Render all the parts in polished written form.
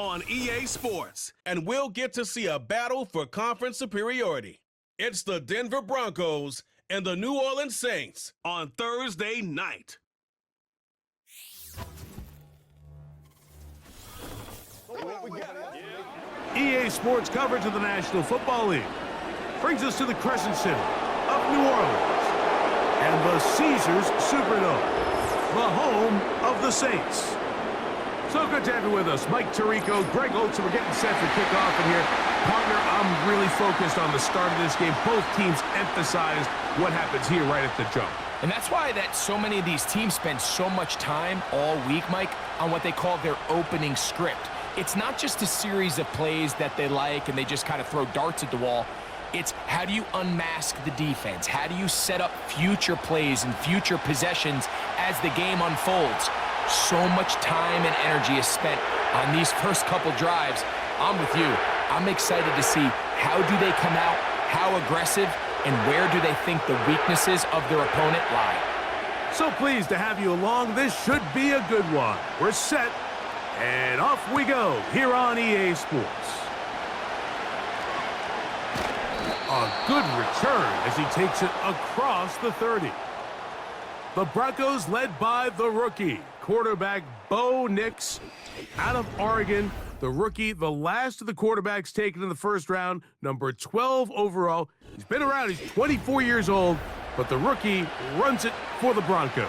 on EA Sports, and we'll get to see a battle for conference superiority. It's the Denver Broncos and the New Orleans Saints on Thursday night. EA Sports coverage of the National Football League brings us to the Crescent City of New Orleans and the Caesars Superdome, the home of the Saints. So good to have you with us. Mike Tirico, Greg Olson, we're getting set for kickoff in here. Partner, I'm really focused on the start of this game. Both teams emphasized what happens here right at the jump. And that's why so many of these teams spend so much time all week, Mike, on what they call their opening script. It's not just a series of plays that they like and they just kind of throw darts at the wall. It's how do you unmask the defense? How do you set up future plays and future possessions as the game unfolds? So much time and energy is spent on these first couple drives. I'm with you. I'm excited to see how do they come out, how aggressive, and where do they think the weaknesses of their opponent lie. So pleased to have you along. This should be a good one. We're set, and off we go here on EA Sports. A good return as he takes it across the 30. The Broncos led by the rookie, quarterback Bo Nix out of Oregon. The rookie, the last of the quarterbacks taken in the first round, number 12 overall. He's been around, he's 24 years old, but the rookie runs it for the Broncos.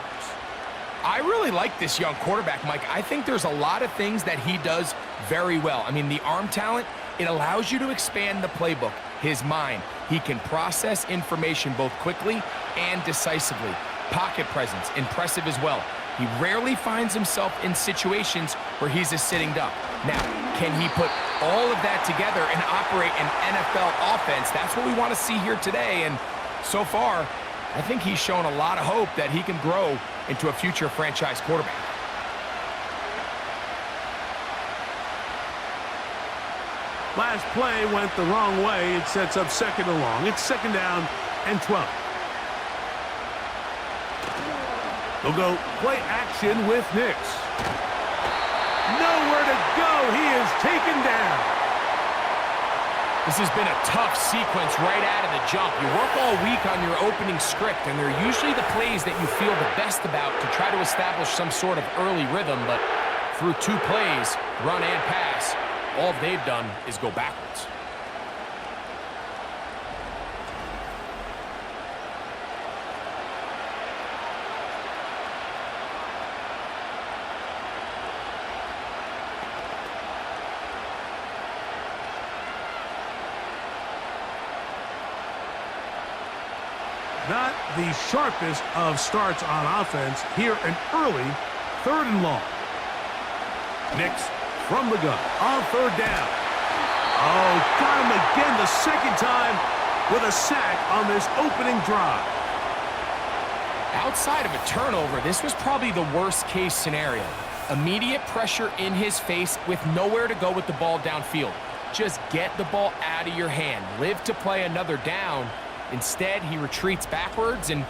I really like this young quarterback, Mike. I think there's a lot of things that he does very well. I mean, the arm talent, it allows you to expand the playbook, his mind. He can process information both quickly and decisively. Pocket presence, impressive as well. He rarely finds himself in situations where he's a sitting duck. Now, can he put all of that together and operate an NFL offense? That's what we want to see here today, and so far, I think he's shown a lot of hope that he can grow into a future franchise quarterback. Last play went the wrong way. It sets up second and long. It's second down and 12. They'll go play action with Nix. Nowhere to go. He is taken down. This has been a tough sequence right out of the jump. You work all week on your opening script, and they're usually the plays that you feel the best about to try to establish some sort of early rhythm, but through 2 plays, run and pass, all they've done is go backwards. Not the sharpest of starts on offense. Here an early 3rd and long. Nix from the gun on 3rd down. Oh, got him again the second time with a sack on this opening drive. Outside of a turnover, this was probably the worst case scenario. Immediate pressure in his face with nowhere to go with the ball downfield. Just get the ball out of your hand. Live to play another down. Instead, he retreats backwards and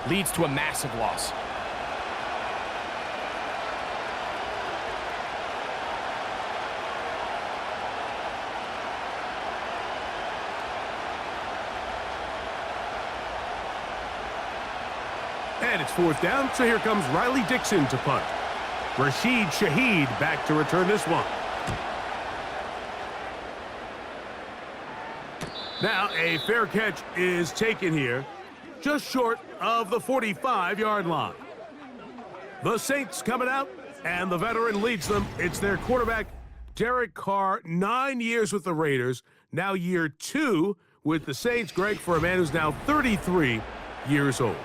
leads to a massive loss. And it's 4th down, so here comes Riley Dixon to punt. Rashid Shaheed back to return this one. Now a fair catch is taken here, just short of the 45-yard line. The Saints coming out, and the veteran leads them. It's their quarterback, Derek Carr, 9 years with the Raiders, now year 2 with the Saints. Greg, for a man who's now 33 years old.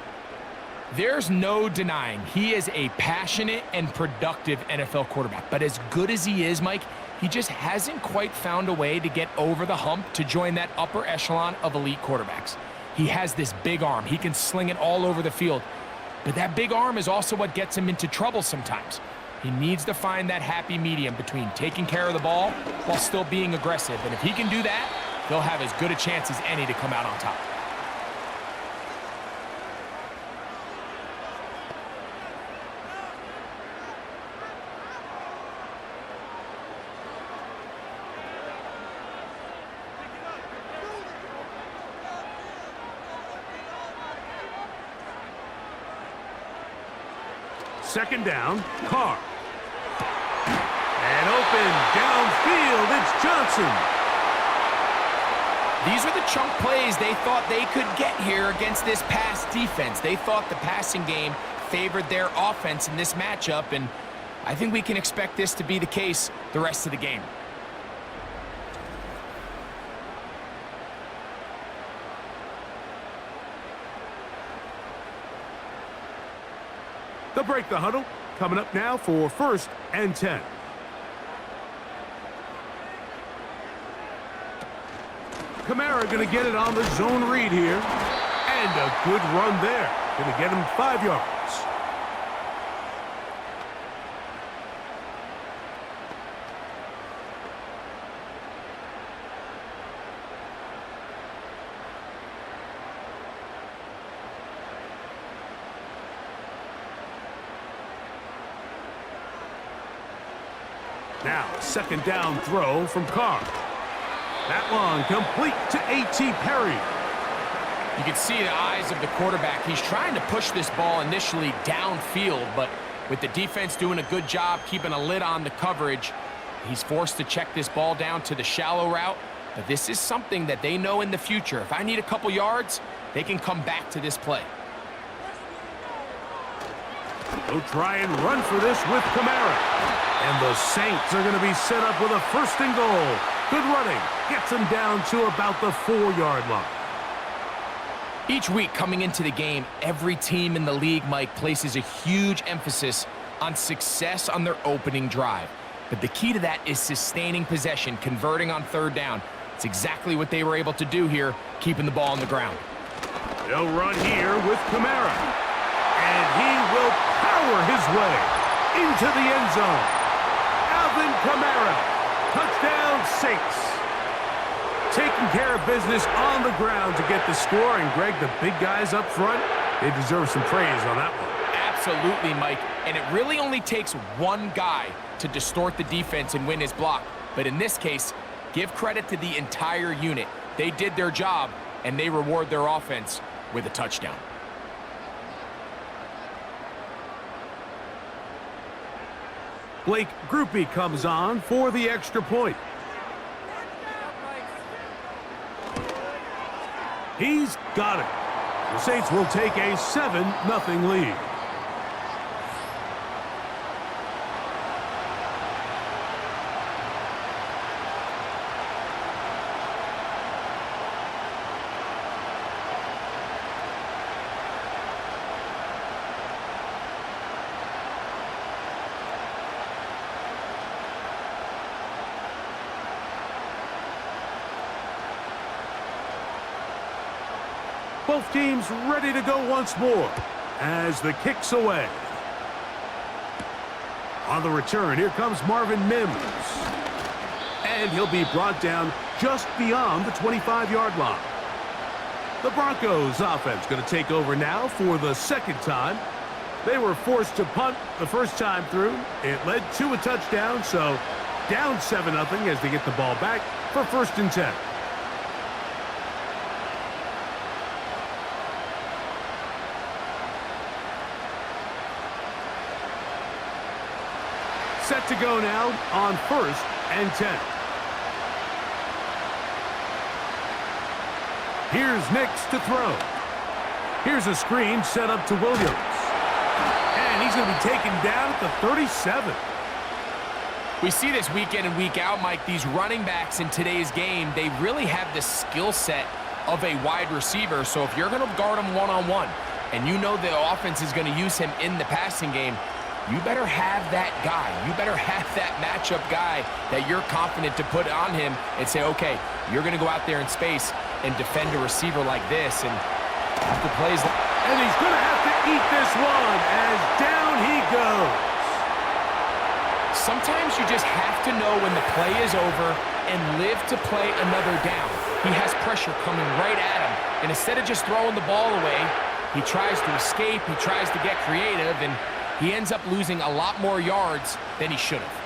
There's no denying he is a passionate and productive NFL quarterback. But as good as he is, Mike, he just hasn't quite found a way to get over the hump to join that upper echelon of elite quarterbacks. He has this big arm. He can sling it all over the field. But that big arm is also what gets him into trouble sometimes. He needs to find that happy medium between taking care of the ball while still being aggressive. And if he can do that, he'll have as good a chance as any to come out on top. second down, Carr. And open downfield, it's Johnson. These are the chunk plays they thought they could get here against this pass defense. They thought the passing game favored their offense in this matchup, and I think we can expect this to be the case the rest of the game. They'll break the huddle. Coming up now for 1st and 10. Kamara going to get it on the zone read here. And a good run there. Going to get him 5 yards. Now, second down throw from Carr. That one complete to A.T. Perry. You can see the eyes of the quarterback. He's trying to push this ball initially downfield, but with the defense doing a good job keeping a lid on the coverage, he's forced to check this ball down to the shallow route. But this is something that they know in the future. If I need a couple yards, they can come back to this play. They'll try and run for this with Kamara. And the Saints are going to be set up with a 1st and goal. Good running. Gets them down to about the 4-yard line. Each week coming into the game, every team in the league, Mike, places a huge emphasis on success on their opening drive. But the key to that is sustaining possession, converting on 3rd down. It's exactly what they were able to do here, keeping the ball on the ground. They'll run here with Kamara. And he will power his way into the end zone. Alvin Kamara, touchdown Saints. Taking care of business on the ground to get the score. And Greg, the big guys up front, they deserve some praise on that one. Absolutely, Mike. And it really only takes one guy to distort the defense and win his block. But in this case, give credit to the entire unit. They did their job, and they reward their offense with a touchdown. Blake Groupie comes on for the extra point. He's got it. The Saints will take a 7-0 lead. Both teams ready to go once more as the kick's away. On the return, here comes Marvin Mims. And he'll be brought down just beyond the 25-yard line. The Broncos offense going to take over now for the 2nd time. They were forced to punt the first time through. It led to a touchdown, so down 7-0 as they get the ball back for 1st and 10. Set to go now on 1st and 10. Here's Nix to throw. Here's a screen set up to Williams. And he's going to be taken down at the 37. We see this week in and week out, Mike. These running backs in today's game, they really have the skill set of a wide receiver. So if you're going to guard him one-on-one and you know the offense is going to use him in the passing game, you better have that guy. You better have that matchup guy that you're confident to put on him and say, okay, you're going to go out there in space and defend a receiver like this. And after plays, and he's going to have to eat this one as down he goes. Sometimes you just have to know when the play is over and live to play another down. He has pressure coming right at him. And instead of just throwing the ball away, he tries to escape, he tries to get creative, and he ends up losing a lot more yards than he should have.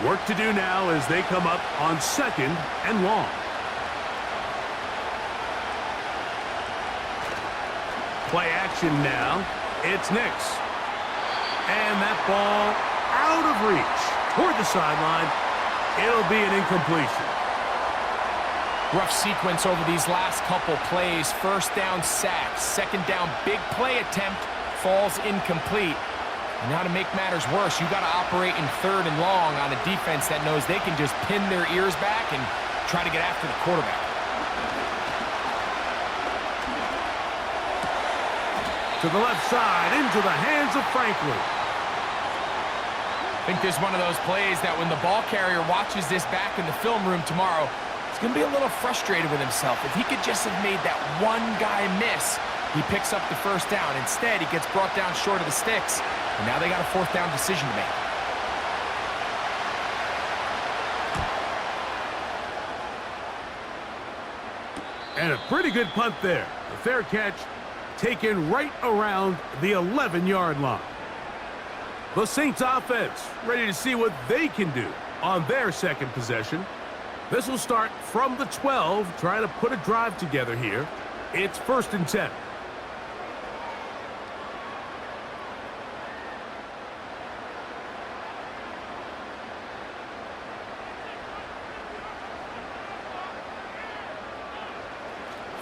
Work to do now as they come up on 2nd and long. Play action now. It's Nix. And that ball out of reach toward the sideline. It'll be an incompletion. Rough sequence over these last couple plays. First down sack, second down big play attempt, falls incomplete. And now to make matters worse, you got to operate in 3rd and long on a defense that knows they can just pin their ears back and try to get after the quarterback. To the left side, into the hands of Franklin. I think this is one of those plays that when the ball carrier watches this back in the film room tomorrow, he's going to be a little frustrated with himself. If he could just have made that one guy miss, he picks up the first down. Instead, he gets brought down short of the sticks, and now they got a 4th down decision to make. And a pretty good punt there. A fair catch taken right around the 11-yard line. The Saints offense ready to see what they can do on their 2nd possession. This will start from the 12, trying to put a drive together here. It's 1st and 10.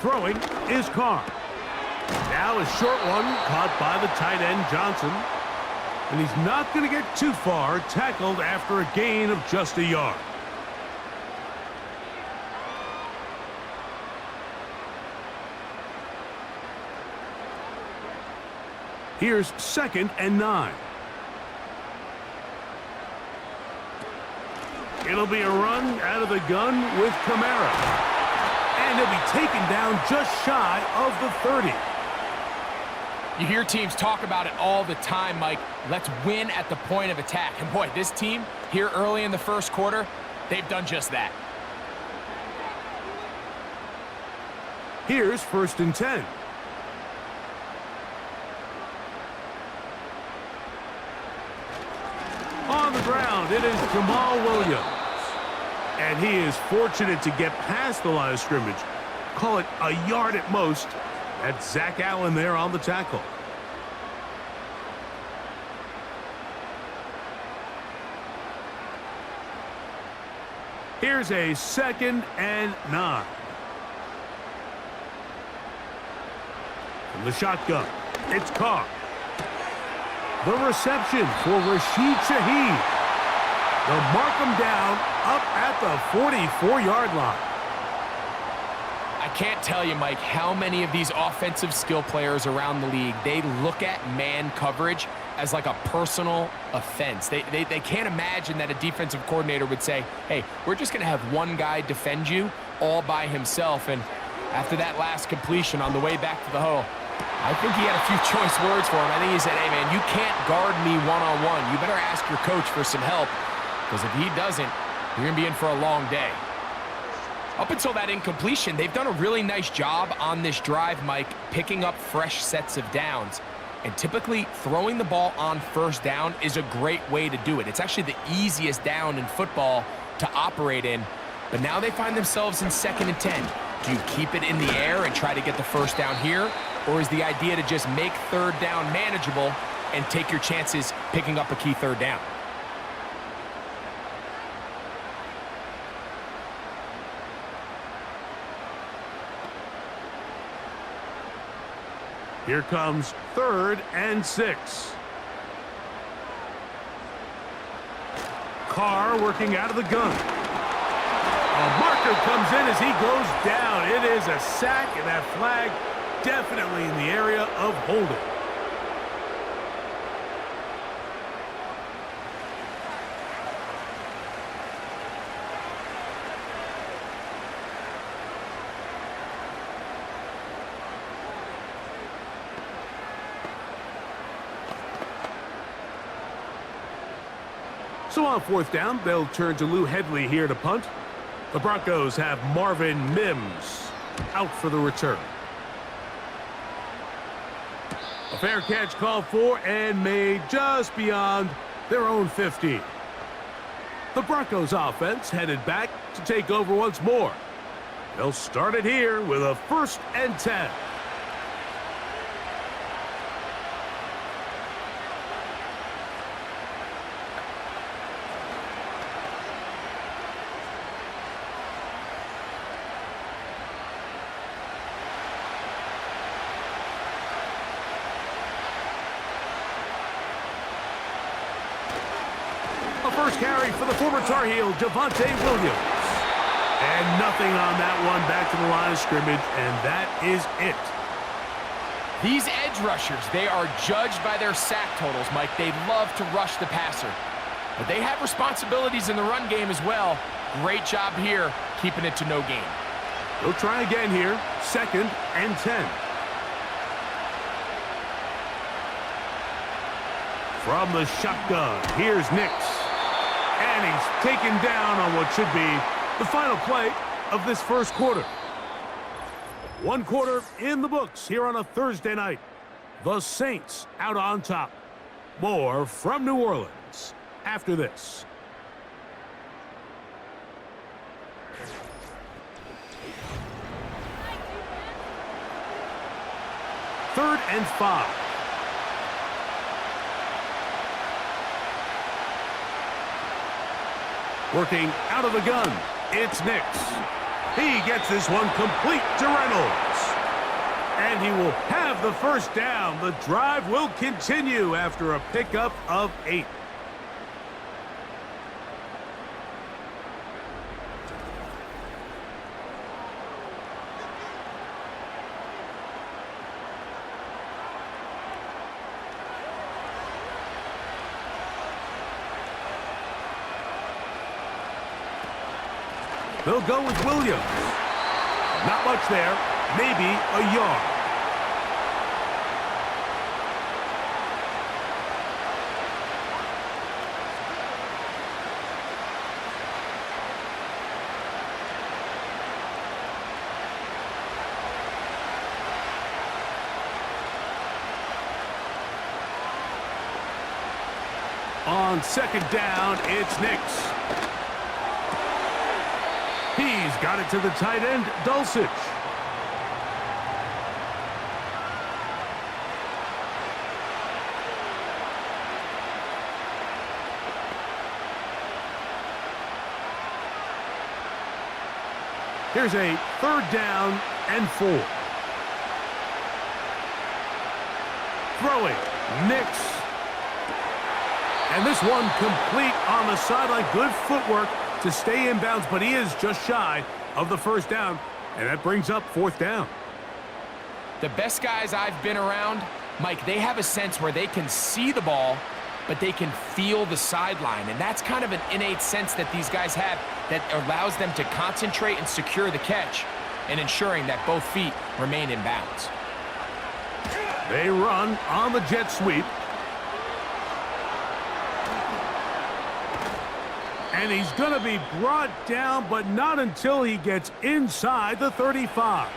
Throwing is Carr. Now a short one caught by the tight end Johnson. And he's not going to get too far, tackled after a gain of just a yard. Here's 2nd and 9. It'll be a run out of the gun with Kamara. And he'll be taken down just shy of the 30. You hear teams talk about it all the time, Mike. Let's win at the point of attack. And boy, this team here early in the 1st quarter, they've done just that. Here's 1st and 10. On the ground, it is Jamal Williams. And he is fortunate to get past the line of scrimmage. Call it a yard at most. That's Zach Allen there on the tackle. Here's a 2nd and 9. From the shotgun, it's Carr. The reception for Rashid Shaheed. They'll mark him down up at the 44-yard line. I can't tell you, Mike, how many of these offensive skill players around the league, they look at man coverage as like a personal offense. They can't imagine that a defensive coordinator would say, hey, we're just going to have one guy defend you all by himself. And after that last completion on the way back to the huddle, I think he had a few choice words for him. I think he said, hey, man, you can't guard me one-on-one. You better ask your coach for some help, because if he doesn't, you're going to be in for a long day. Up until that incompletion, they've done a really nice job on this drive, Mike, picking up fresh sets of downs. And typically, throwing the ball on 1st down is a great way to do it. It's actually the easiest down in football to operate in. But now they find themselves in 2nd and 10. Do you keep it in the air and try to get the 1st down here? Or is the idea to just make 3rd down manageable and take your chances picking up a key 3rd down? Here comes 3rd and 6. Carr working out of the gun. A marker comes in as he goes down. It is a sack, and that flag definitely in the area of holding. So on 4th down, they'll turn to Lou Headley here to punt. The Broncos have Marvin Mims out for the return. A fair catch called for and made just beyond their own 15. The Broncos offense headed back to take over once more. They'll start it here with a 1st and 10. A first carry for the former Tar Heel, Javonte Williams. And nothing on that one, back to the line of scrimmage, and that is it. These edge rushers, they are judged by their sack totals, Mike. They love to rush the passer. But they have responsibilities in the run game as well. Great job here, keeping it to no gain. They'll try again here, 2nd and 10. From the shotgun, here's Nix. And he's taken down on what should be the final play of this first quarter. 1 quarter in the books here on a Thursday night. The Saints out on top. More from New Orleans after this. Third and 5. Working out of the gun, it's Nix. He gets this one complete to Reynolds. And he will have the first down. The drive will continue after a pickup of 8. They'll go with Williams. Not much there, maybe a yard. On 2nd down, it's Nix. He's got it to the tight end, Dulcich. Here's a 3rd down and 4. Throwing, Nix. And this one complete on the sideline. Good footwork to stay in bounds, but he is just shy of the first down, and that brings up 4th down. The best guys I've been around, Mike, they have a sense where they can see the ball, but they can feel the sideline, and that's kind of an innate sense that these guys have that allows them to concentrate and secure the catch and ensuring that both feet remain in bounds. They run on the jet sweep. And he's going to be brought down, but not until he gets inside the 35.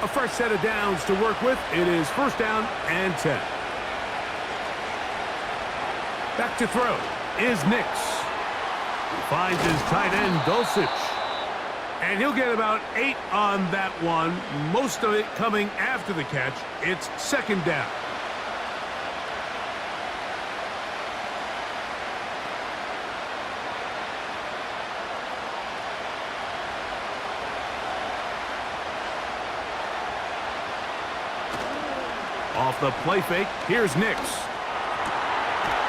A fresh set of downs to work with. It is 1st down and 10. Back to throw is Nix. He finds his tight end, Dulcich. And he'll get about 8 on that one, most of it coming after the catch. It's 2nd down. Off the play fake, here's Nix.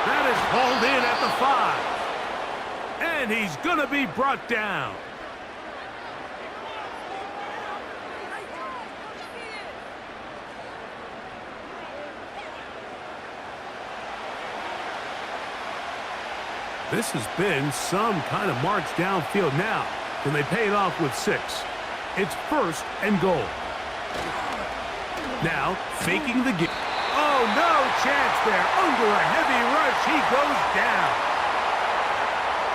That is hauled in at the 5. And he's going to be brought down. This has been some kind of march downfield now. Can they pay it off with 6? It's 1st and goal. Now, faking the give. Oh, no chance there. Under a heavy rush, he goes down.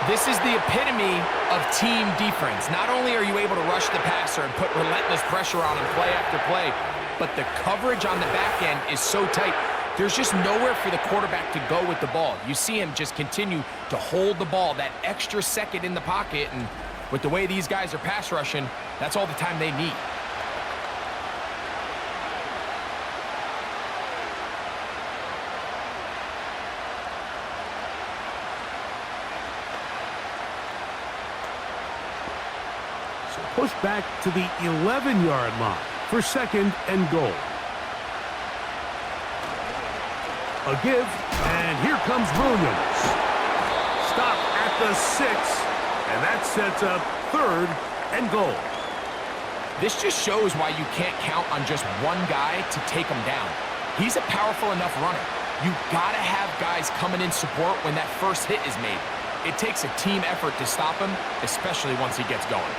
This is the epitome of team defense. Not only are you able to rush the passer and put relentless pressure on him play after play, but the coverage on the back end is so tight. There's just nowhere for the quarterback to go with the ball. You see him just continue to hold the ball that extra second in the pocket, and with the way these guys are pass rushing, that's all the time they need. So push back to the 11-yard line for 2nd and goal. A give, and here comes Williams. Stop at the 6, and that sets up 3rd and goal. This just shows why you can't count on just one guy to take him down. He's a powerful enough runner. You gotta have guys coming in support when that first hit is made. It takes a team effort to stop him, especially once he gets going.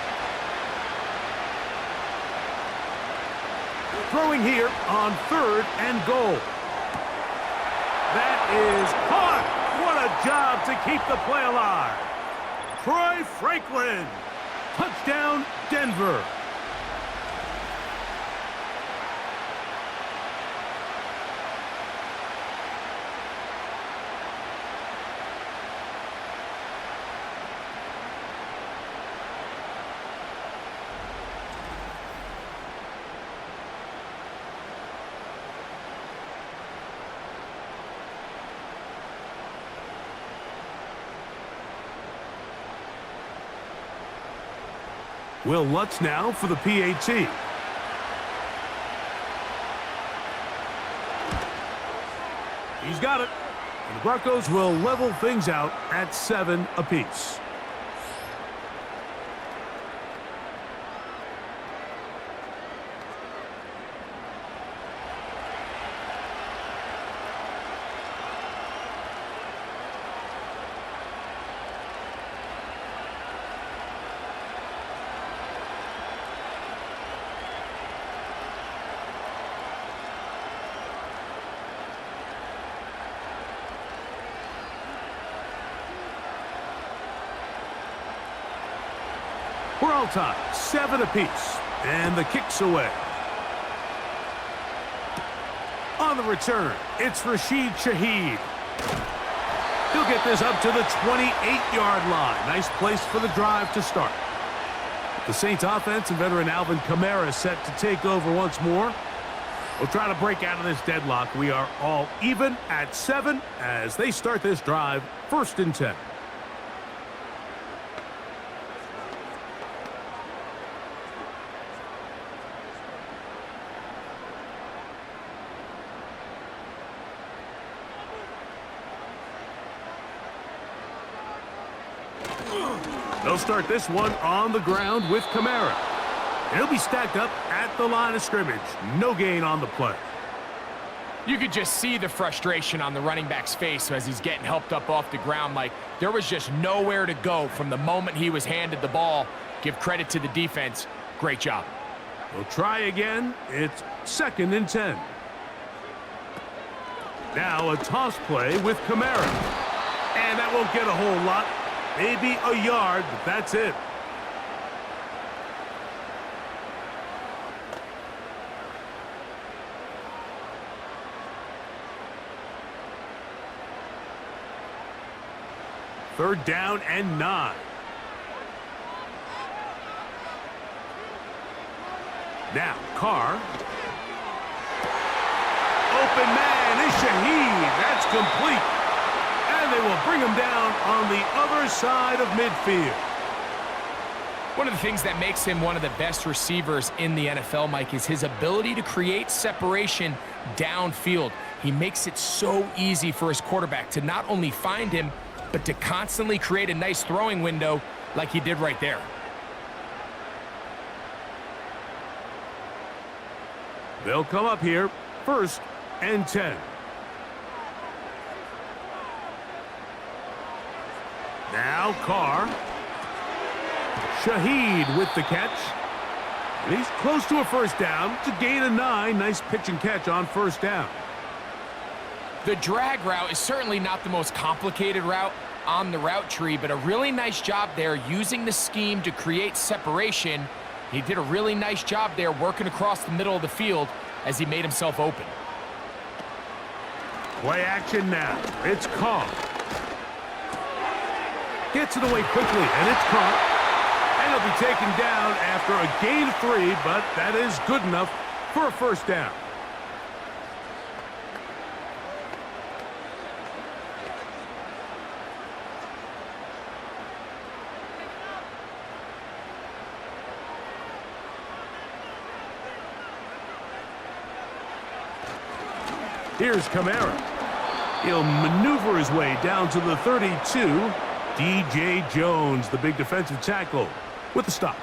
Throwing here on 3rd and goal. That is caught. What a job to keep the play alive. Troy Franklin. Touchdown, Denver. Will Lutz now for the PAT. He's got it. And the Broncos will level things out at 7 apiece. We're all tied, 7 apiece, and the kick's away. On the return, it's Rashid Shaheed. He'll get this up to the 28-yard line. Nice place for the drive to start. The Saints offense and veteran Alvin Kamara set to take over once more. We'll try to break out of this deadlock. We are all even at 7 as they start this drive, 1st and 10. They'll start this one on the ground with Kamara. He'll be stacked up at the line of scrimmage. No gain on the play. You could just see the frustration on the running back's face as he's getting helped up off the ground. Like, there was just nowhere to go from the moment he was handed the ball. Give credit to the defense. Great job. We'll try again. It's 2nd and 10. Now a toss play with Kamara. And that won't get a whole lot. Maybe a yard, but that's it. Third down and 9. Now, Carr. Open man is Shaheed. That's complete. And they will bring him down on the other side of midfield. One of the things that makes him one of the best receivers in the NFL, Mike, is his ability to create separation downfield. He makes it so easy for his quarterback to not only find him, but to constantly create a nice throwing window like he did right there. They'll come up here, 1st and 10. Now Carr. Shaheed with the catch. And he's close to a 1st down. It's a gain of 9. Nice pitch and catch on 1st down. The drag route is certainly not the most complicated route on the route tree, but a really nice job there using the scheme to create separation. He did a really nice job there working across the middle of the field as he made himself open. Play action now. It's caught. Gets it away quickly, and it's caught. And it'll be taken down after a gain of 3, but that is good enough for a first down. Here's Kamara. He'll maneuver his way down to the 32. DJ Jones, the big defensive tackle, with the stop.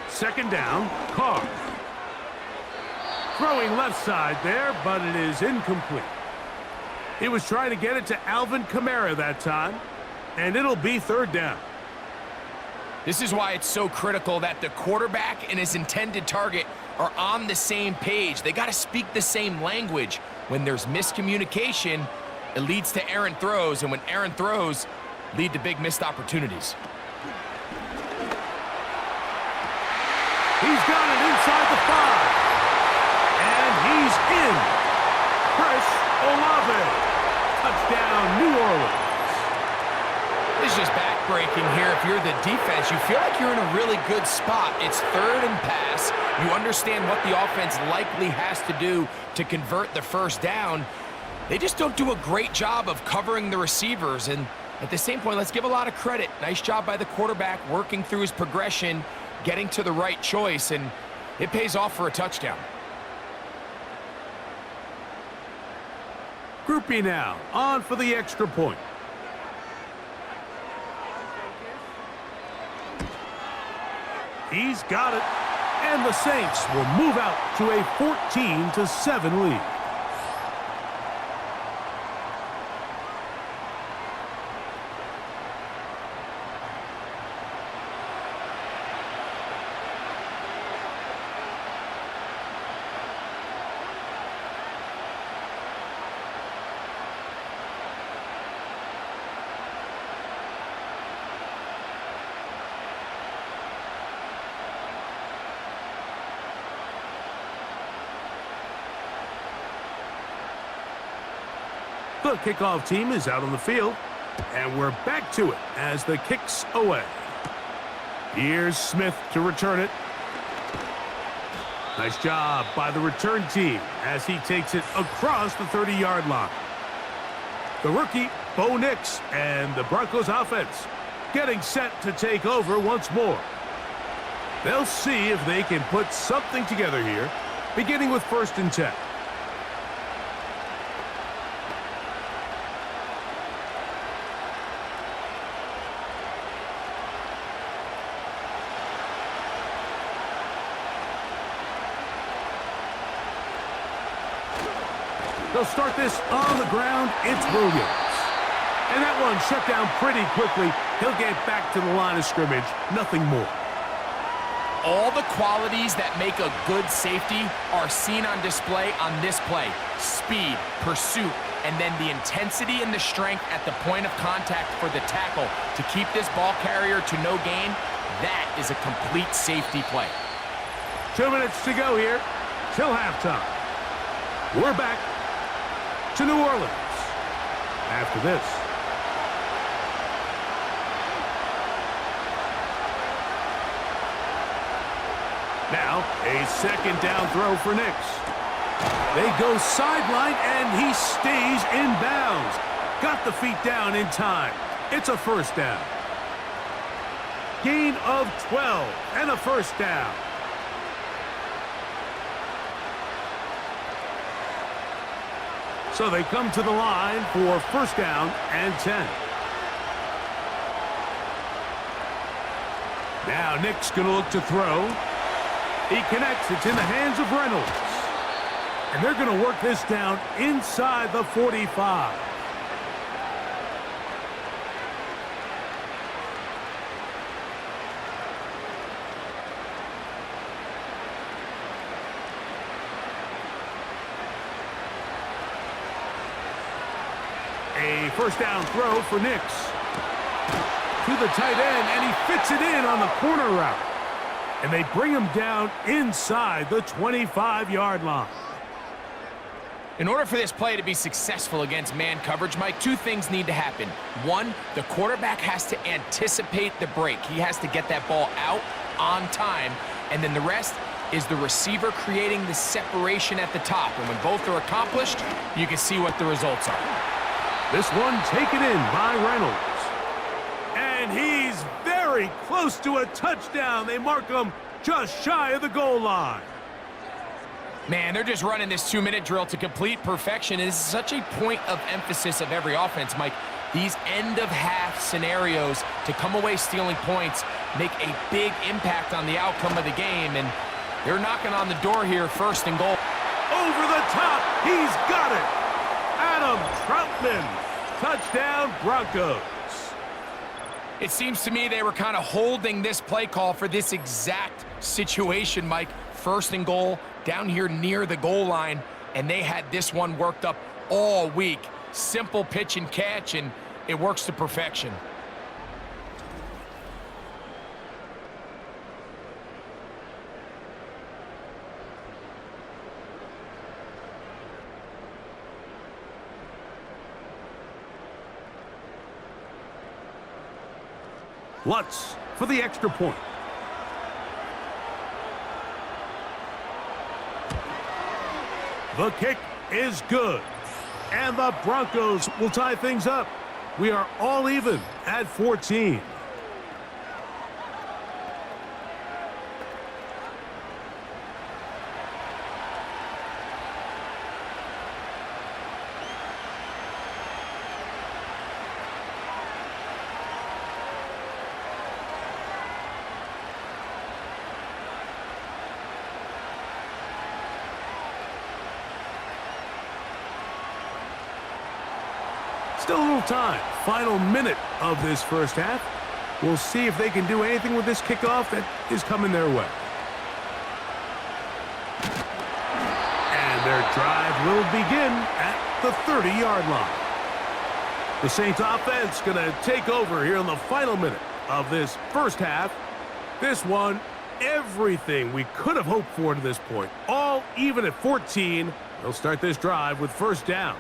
Second down, Carr. Throwing left side there, but it is incomplete. He was trying to get it to Alvin Kamara that time, and it'll be third down. This is why it's so critical that the quarterback and his intended target are on the same page. They got to speak the same language. When there's miscommunication, it leads to errant throws, and when errant throws lead to big missed opportunities. He's got it inside the 5. And he's in. Chris Olave. Touchdown, New Orleans. This is just back-breaking here. If you're the defense, you feel like you're in a really good spot. It's third and pass. You understand what the offense likely has to do to convert the first down. They just don't do a great job of covering the receivers. And at the same point, let's give a lot of credit. Nice job by the quarterback working through his progression, getting to the right choice, and it pays off for a touchdown. Groupie now, on for the extra point. He's got it, and the Saints will move out to a 14-7 lead. The kickoff team is out on the field, and we're back to it as the kick's away. Here's Smith to return it. Nice job by the return team as he takes it across the 30-yard line. The rookie, Bo Nix, and the Broncos offense getting set to take over once more. They'll see if they can put something together here, beginning with 1st and 10. They'll start this on the ground. It's Williams. And that one shut down pretty quickly. He'll get back to the line of scrimmage. Nothing more. All the qualities that make a good safety are seen on display on this play. Speed, pursuit, and then the intensity and the strength at the point of contact for the tackle to keep this ball carrier to no gain. That is a complete safety play. 2 minutes to go here till halftime. We're back to New Orleans after this. Now, a second down throw for Nix. They go sideline, and he stays in bounds. Got the feet down in time. It's a first down. Gain of 12 and a first down. So they come to the line for 1st down and 10. Now Nick's going to look to throw. He connects. It's in the hands of Reynolds. And they're going to work this down inside the 45. A first down throw for Nix. To the tight end, and he fits it in on the corner route. And they bring him down inside the 25-yard line. In order for this play to be successful against man coverage, Mike, two things need to happen. One, the quarterback has to anticipate the break. He has to get that ball out on time. And then the rest is the receiver creating the separation at the top. And when both are accomplished, you can see what the results are. This one taken in by Reynolds. And he's very close to a touchdown. They mark him just shy of the goal line. Man, they're just running this 2-minute drill to complete perfection. It is such a point of emphasis of every offense, Mike. These end-of-half scenarios to come away stealing points make a big impact on the outcome of the game, and they're knocking on the door here, first and goal. Over the top, he's got it. Adam Troutman, touchdown Broncos. It seems to me they were kind of holding this play call for this exact situation, Mike. First and goal, down here near the goal line, and they had this one worked up all week. Simple pitch and catch, and it works to perfection. Lutz for the extra point. The kick is good. And the Broncos will tie things up. We are all even at 14. Still a little time. Final minute of this first half. We'll see if they can do anything with this kickoff that is coming their way. And their drive will begin at the 30-yard line. The Saints offense going to take over here in the final minute of this first half. This one, everything we could have hoped for to this point. All even at 14. They'll start this drive with first down.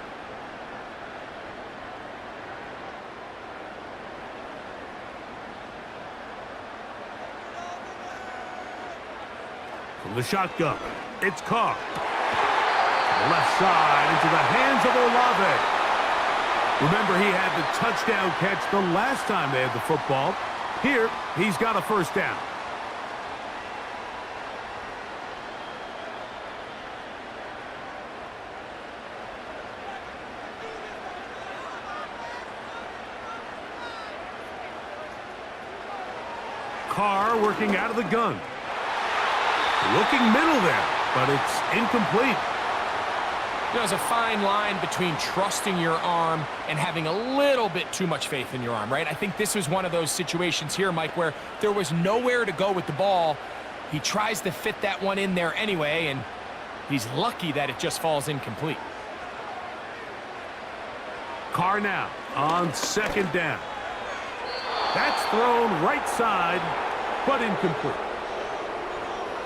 From the shotgun, it's Carr. Left side into the hands of Olave. Remember, he had the touchdown catch the last time they had the football. Here, he's got a first down. Carr working out of the gun. Looking middle there, but it's incomplete. There's a fine line between trusting your arm and having a little bit too much faith in your arm, right? I think this was one of those situations here, Mike, where there was nowhere to go with the ball. He tries to fit that one in there anyway, and he's lucky that it just falls incomplete. Carr now on second down. That's thrown right side, but incomplete.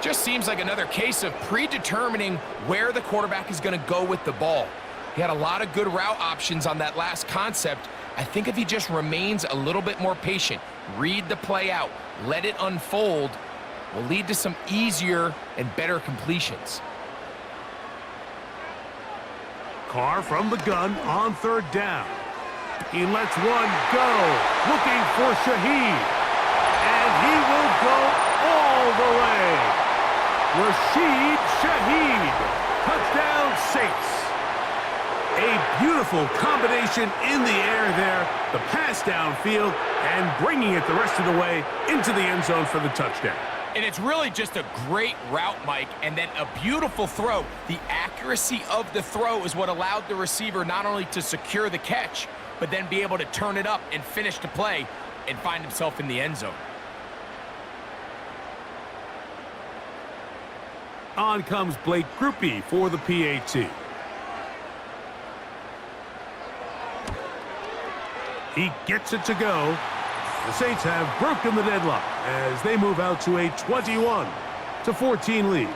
Just seems like another case of predetermining where the quarterback is going to go with the ball. He had a lot of good route options on that last concept. I think if he just remains a little bit more patient, read the play out, let it unfold, will lead to some easier and better completions. Carr from the gun on third down. He lets one go, looking for Shaheed. And he will go all the way. Rashid Shaheed, touchdown Saints. A beautiful combination in the air there, the pass downfield, and bringing it the rest of the way into the end zone for the touchdown. And it's really just a great route, Mike, and then a beautiful throw. The accuracy of the throw is what allowed the receiver not only to secure the catch, but then be able to turn it up and finish the play and find himself in the end zone. On comes Blake Grupe for the PAT. He gets it to go. The Saints have broken the deadlock as they move out to a 21-14 lead.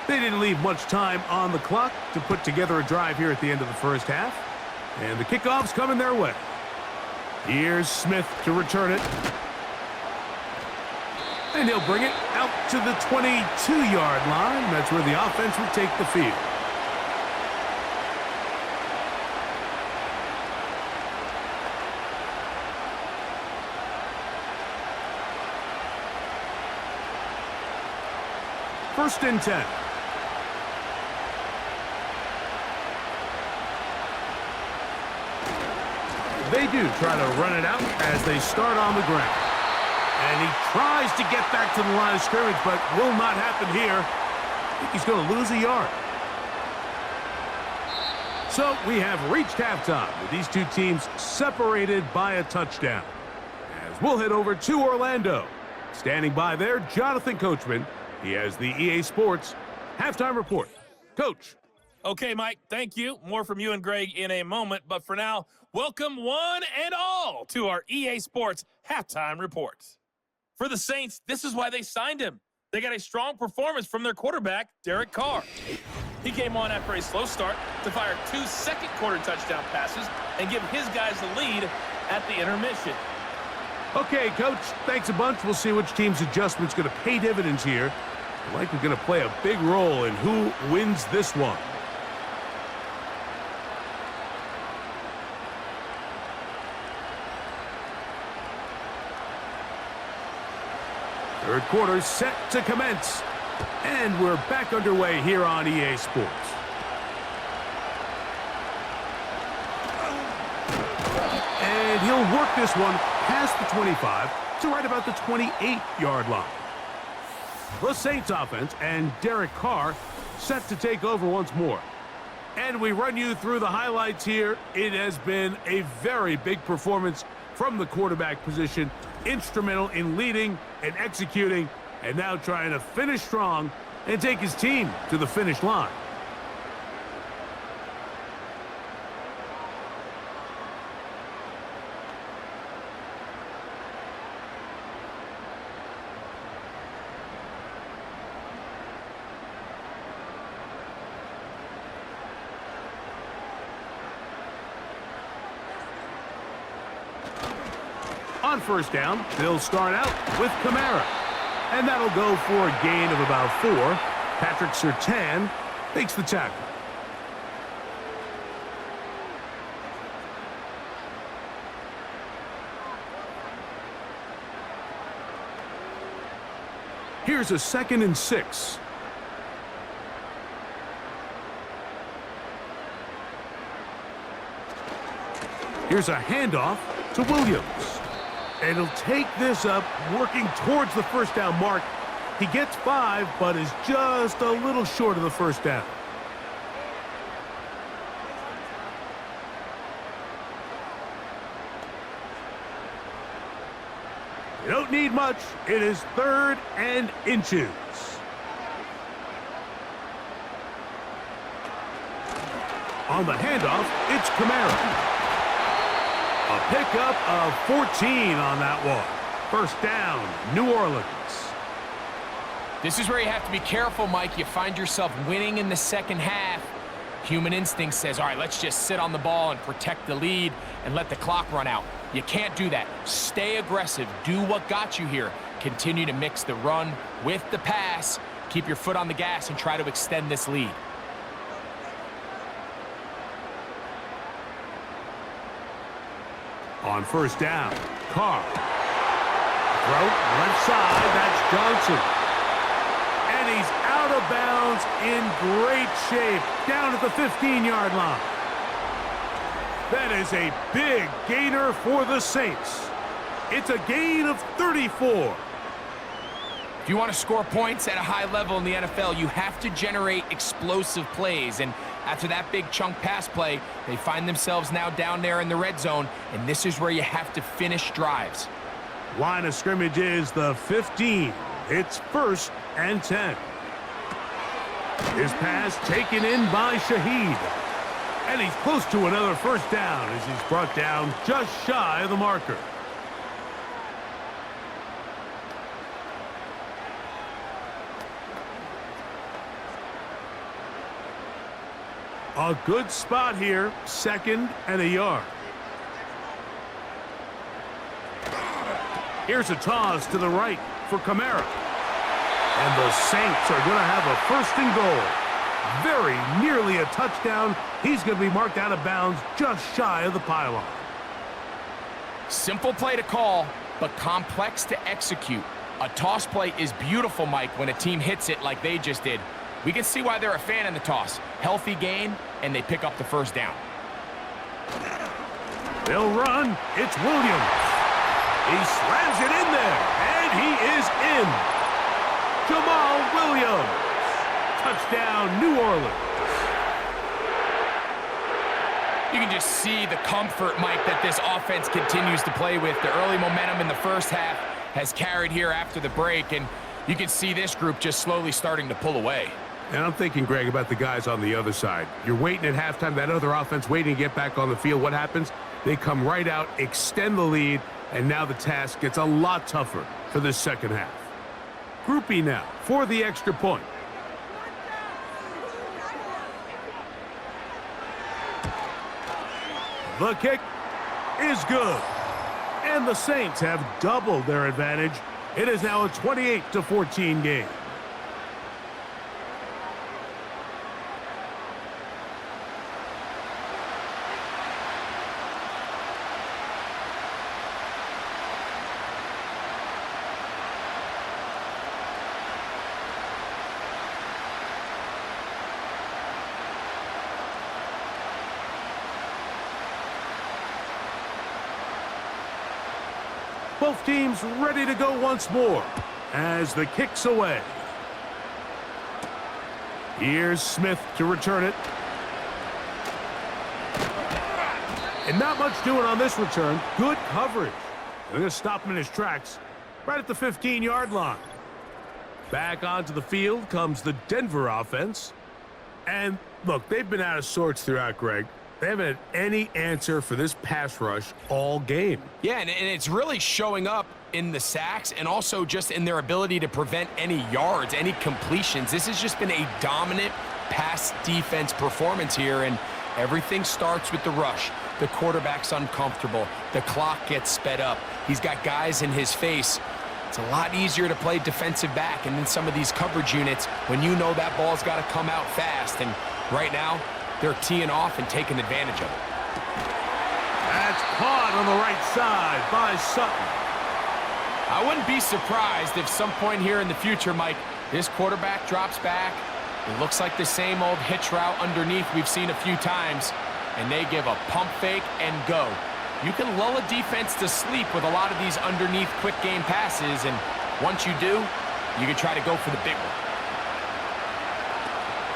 They didn't leave much time on the clock to put together a drive here at the end of the first half. And the kickoff's coming their way. Here's Smith to return it. And he'll bring it out to the 22-yard line. That's where the offense will take the field. First and 10. They do try to run it out as they start on the ground. And he tries to get back to the line of scrimmage, but will not happen here. I think he's going to lose a yard. So we have reached halftime with these two teams separated by a touchdown. As we'll head over to Orlando. Standing by there, Jonathan Coachman. He has the EA Sports halftime report. Coach. Okay, Mike, thank you. More from you and Greg in a moment. But for now, welcome one and all to our EA Sports halftime report. For the Saints, this is why they signed him. They got a strong performance from their quarterback, Derek Carr. He came on after a slow start to fire 2 second-quarter touchdown passes and give his guys the lead at the intermission. Okay, Coach, thanks a bunch. We'll see which team's adjustment's going to pay dividends here. Likely going to play a big role in who wins this one. Third quarter set to commence. And we're back underway here on EA Sports. And he'll work this one past the 25 to right about the 28-yard line. The Saints offense and Derek Carr set to take over once more. And we run you through the highlights here. It has been a very big performance from the quarterback position. Instrumental in leading and executing, and now trying to finish strong and take his team to the finish line. On first down, they'll start out with Kamara. And that'll go for a gain of about 4. Patrick Surtain makes the tackle. Here's a 2nd and 6. Here's a handoff to Williams. And he'll take this up, working towards the first down mark. He gets 5, but is just a little short of the first down. You don't need much. It is 3rd and inches. On the handoff, it's Kamara. A pickup of 14 on that one. First down, New Orleans. This is where you have to be careful, Mike. You find yourself winning in the second half. Human instinct says, all right, let's just sit on the ball and protect the lead and let the clock run out. You can't do that. Stay aggressive. Do what got you here. Continue to mix the run with the pass. Keep your foot on the gas and try to extend this lead. On first down, Carr. Throw left side, that's Johnson. And he's out of bounds in great shape, down at the 15-yard line. That is a big gainer for the Saints. It's a gain of 34. If you want to score points at a high level in the NFL, you have to generate explosive plays. And after that big chunk pass play, they find themselves now down there in the red zone, and this is where you have to finish drives. Line of scrimmage is the 15. It's 1st and 10. His pass taken in by Shaheed. And he's close to another first down as he's brought down just shy of the marker. A good spot here, 2nd and a yard. Here's a toss to the right for Kamara. And the Saints are going to have a 1st and goal. Very nearly a touchdown. He's going to be marked out of bounds just shy of the pylon. Simple play to call, but complex to execute. A toss play is beautiful, Mike, when a team hits it like they just did. We can see why they're a fan in the toss. Healthy gain, and they pick up the first down. They'll run. It's Williams. He slams it in there, and he is in. Jamal Williams. Touchdown, New Orleans. You can just see the comfort, Mike, that this offense continues to play with. The early momentum in the first half has carried here after the break, and you can see this group just slowly starting to pull away. And I'm thinking, Greg, about the guys on the other side. You're waiting at halftime, that other offense waiting to get back on the field. What happens? They come right out, extend the lead, and now the task gets a lot tougher for this second half. Groupie now for the extra point. The kick is good. And the Saints have doubled their advantage. It is now a 28-14 game. Both teams ready to go once more as the kick's away. Here's Smith to return it. And not much doing on this return. Good coverage. They're going to stop him in his tracks right at the 15-yard line. Back onto the field comes the Denver offense. And look, they've been out of sorts throughout, Greg. They haven't had any answer for this pass rush all game. Yeah, and it's really showing up in the sacks and also just in their ability to prevent any yards, any completions. This has just been a dominant pass defense performance here, and everything starts with the rush. The quarterback's uncomfortable. The clock gets sped up. He's got guys in his face. It's a lot easier to play defensive back and in some of these coverage units when you know that ball's got to come out fast. And right now, they're teeing off and taking advantage of it. That's caught on the right side by Sutton. I wouldn't be surprised if some point here in the future, Mike, this quarterback drops back. It looks like the same old hitch route underneath we've seen a few times, and they give a pump fake and go. You can lull a defense to sleep with a lot of these underneath quick game passes, and once you do, you can try to go for the big one.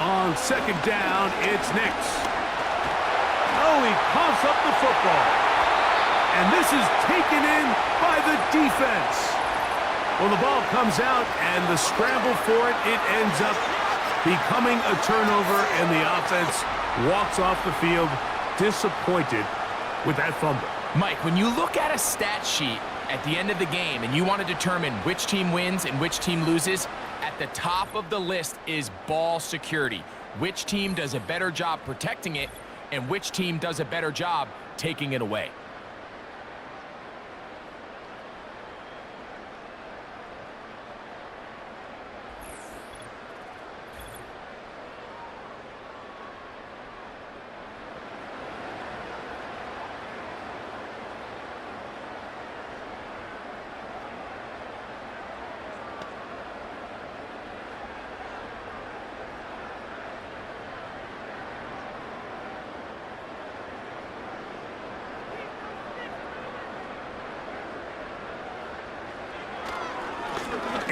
On second down, it's Nix. Oh, he coughs up the football. And this is taken in by the defense. Well, the ball comes out, and the scramble for it, it ends up becoming a turnover, and the offense walks off the field disappointed with that fumble. Mike, when you look at a stat sheet at the end of the game and you want to determine which team wins and which team loses, at the top of the list is ball security. Which team does a better job protecting it, and which team does a better job taking it away.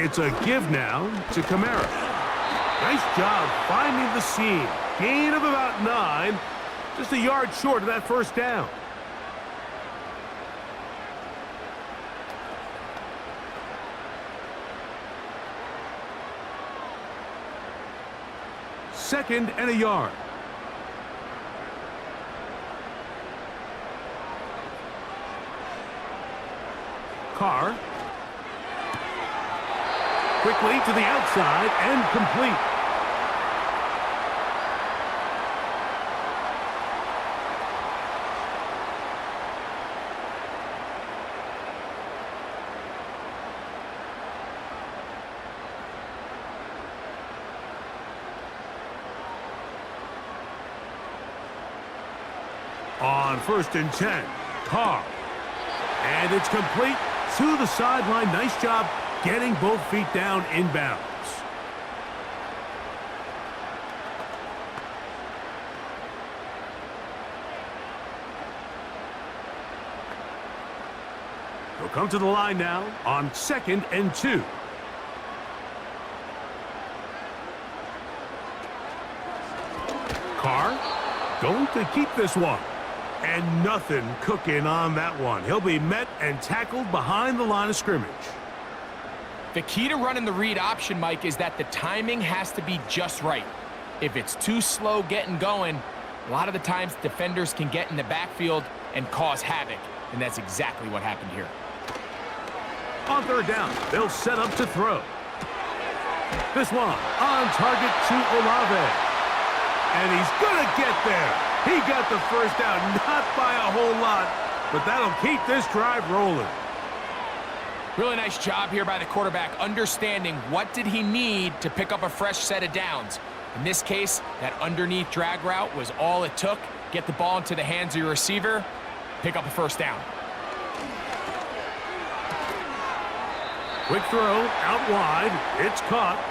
It's a give now to Kamara. Nice job finding the seam. Gain of about 9. Just a yard short of that first down. Second and a yard. Carr. Quickly to the outside and complete. On 1st and 10, Carr. And it's complete to the sideline. Nice job getting both feet down inbounds. He'll come to the line now on 2nd and 2. Carr going to keep this one. And nothing cooking on that one. He'll be met and tackled behind the line of scrimmage. The key to running the read option, Mike, is that the timing has to be just right. If it's too slow getting going, a lot of the times defenders can get in the backfield and cause havoc, and that's exactly what happened here. On 3rd down, they'll set up to throw. This one on target to Olave. And he's gonna get there. He got the first down, not by a whole lot, but that'll keep this drive rolling. Really nice job here by the quarterback, understanding what did he need to pick up a fresh set of downs. In this case, that underneath drag route was all it took. Get the ball into the hands of your receiver, pick up a first down. Quick throw out wide. It's caught.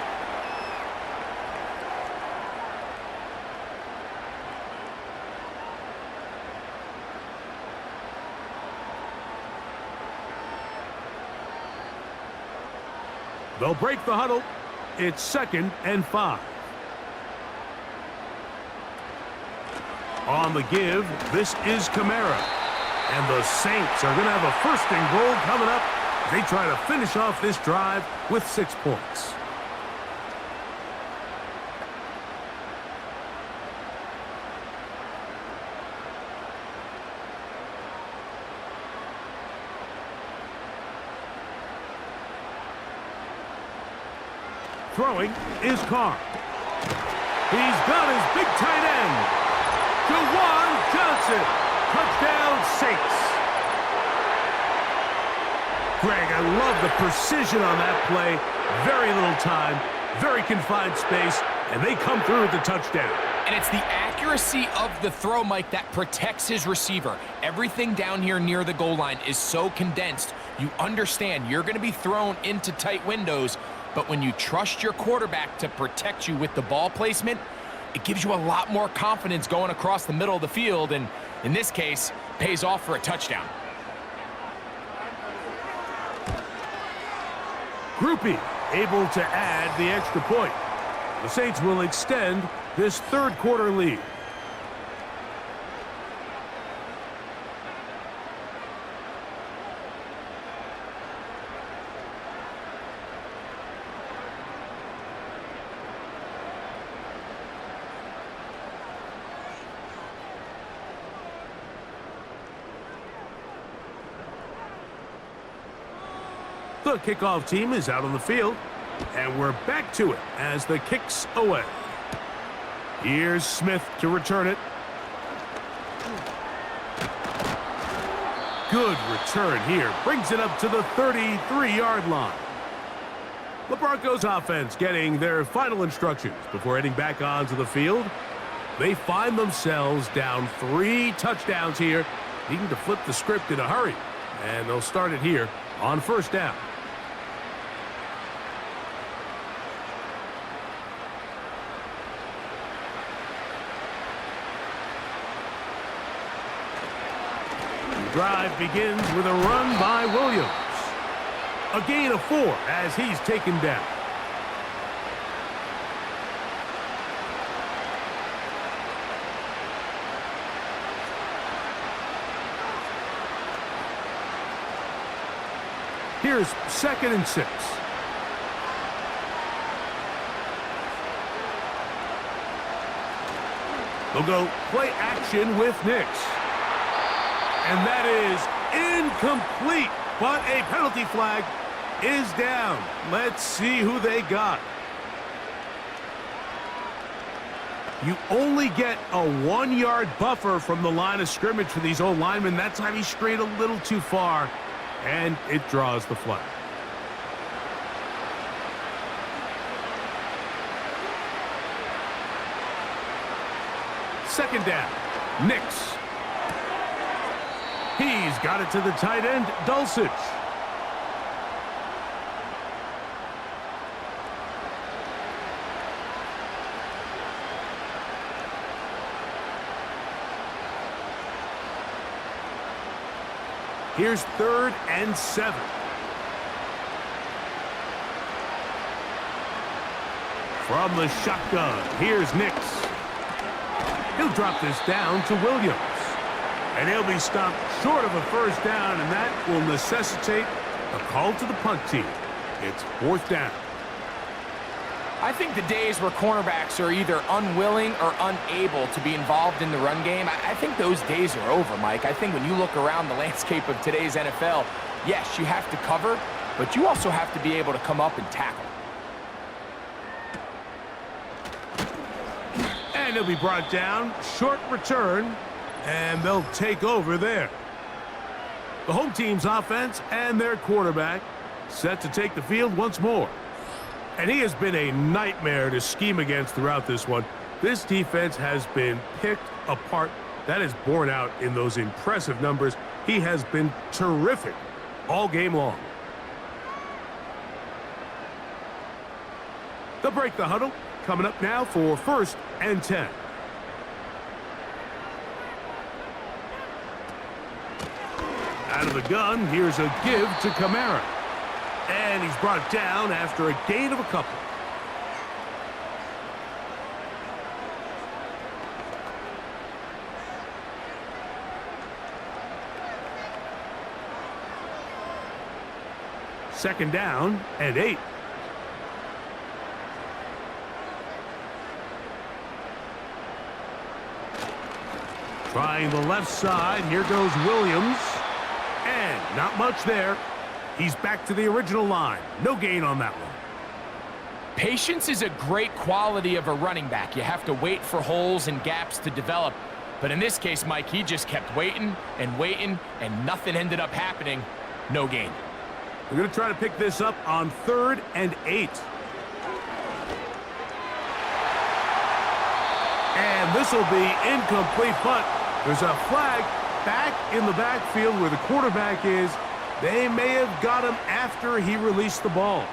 They'll break the huddle. It's 2nd and 5. On the give, this is Kamara. And the Saints are going to have a 1st and goal coming up. They try to finish off this drive with 6 points. Throwing is Carr. He's got his big tight end. Jawan Johnson. Touchdown, Saints. Greg, I love the precision on that play. Very little time, very confined space, and they come through with the touchdown. And it's the accuracy of the throw, Mike, that protects his receiver. Everything down here near the goal line is so condensed. You understand you're going to be thrown into tight windows, but when you trust your quarterback to protect you with the ball placement, it gives you a lot more confidence going across the middle of the field, and in this case, pays off for a touchdown. Groupie able to add the extra point. The Saints will extend this 3rd quarter lead. The kickoff team is out on the field, and we're back to it as the kick's away. Here's Smith to return it. Good return here. Brings it up to the 33-yard line. The Broncos offense getting their final instructions before heading back onto the field. They find themselves down 3 touchdowns here, needing to flip the script in a hurry. And they'll start it here on 1st down. The drive begins with a run by Williams. A gain of 4 as he's taken down. Here's 2nd and 6. They'll go play action with Nix. And that is incomplete, but a penalty flag is down. Let's see who they got. You only get a 1-yard buffer from the line of scrimmage for these old linemen. That time he strayed a little too far, and it draws the flag. Second down, Nix. He's got it to the tight end, Dulcich. Here's 3rd and 7. From the shotgun, here's Nix. He'll drop this down to Williams. And he'll be stopped short of a first down, and that will necessitate a call to the punt team. It's 4th down. I think the days where cornerbacks are either unwilling or unable to be involved in the run game, I think those days are over, Mike. I think when you look around the landscape of today's NFL, yes, you have to cover, but you also have to be able to come up and tackle. And he'll be brought down. Short return, and they'll take over there. The home team's offense and their quarterback set to take the field once more. And he has been a nightmare to scheme against throughout this one. This defense has been picked apart. That is borne out in those impressive numbers. He has been terrific all game long. They'll break the huddle. Coming up now for 1st and 10. Out of the gun, here's a give to Kamara. And he's brought down after a gain of a couple. Second down and 8. Trying the left side. Here goes Williams. And not much there. He's back to the original line. No gain on that one. Patience is a great quality of a running back. You have to wait for holes and gaps to develop. But in this case, Mike, he just kept waiting, and nothing ended up happening. No gain. We're going to try to pick this up on 3rd and 8. And this will be incomplete, but there's a flag back in the backfield where the quarterback is. They may have got him after he released the ball.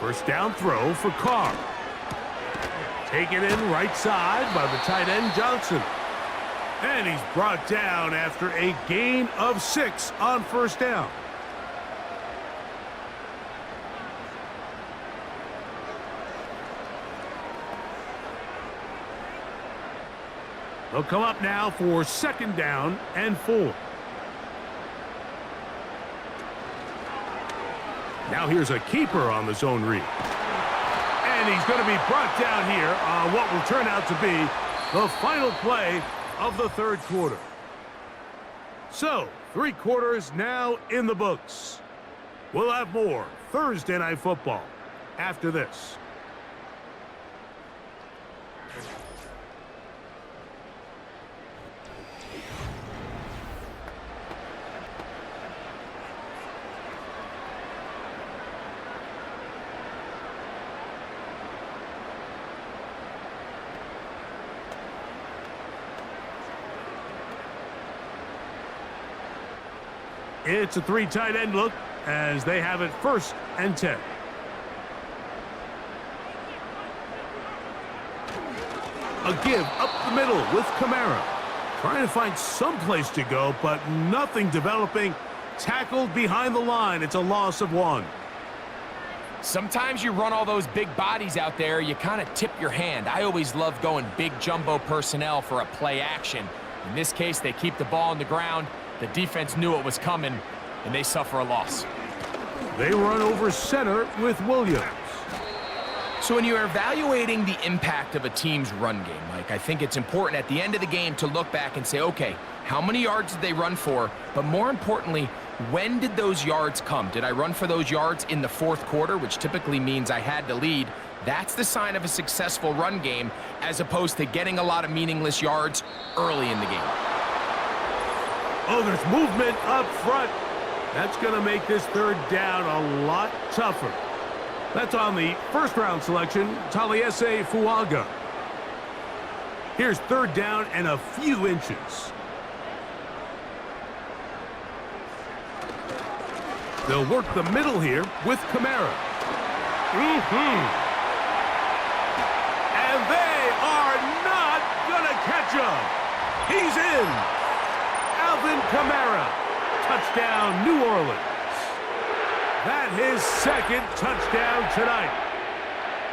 First down throw for Carr. Taken in right side by the tight end Johnson. And he's brought down after a gain of 6 on first down. They'll come up now for 2nd down and 4. Now here's a keeper on the zone read. And he's going to be brought down here on what will turn out to be the final play of the 3rd quarter. So, 3 quarters now in the books. We'll have more Thursday Night Football after this. It's a 3 tight end look as they have it 1st and 10. A give up the middle with Kamara. Trying to find some place to go, but nothing developing. Tackled behind the line. It's a loss of 1. Sometimes you run all those big bodies out there, you kind of tip your hand. I always love going big jumbo personnel for a play action. In this case, they keep the ball on the ground. The defense knew it was coming, and they suffer a loss. They run over center with Williams. So when you're evaluating the impact of a team's run game, Mike, I think it's important at the end of the game to look back and say, okay, how many yards did they run for? But more importantly, when did those yards come? Did I run for those yards in the fourth quarter, which typically means I had to lead? That's the sign of a successful run game, as opposed to getting a lot of meaningless yards early in the game. Oh, there's movement up front. That's going to make this third down a lot tougher. That's on the first-round selection, Taliesin Fuaga. Here's third down and a few inches. They'll work the middle here with Kamara. And they are not going to catch him. He's in. Alvin Kamara. Touchdown, New Orleans. That his second touchdown tonight.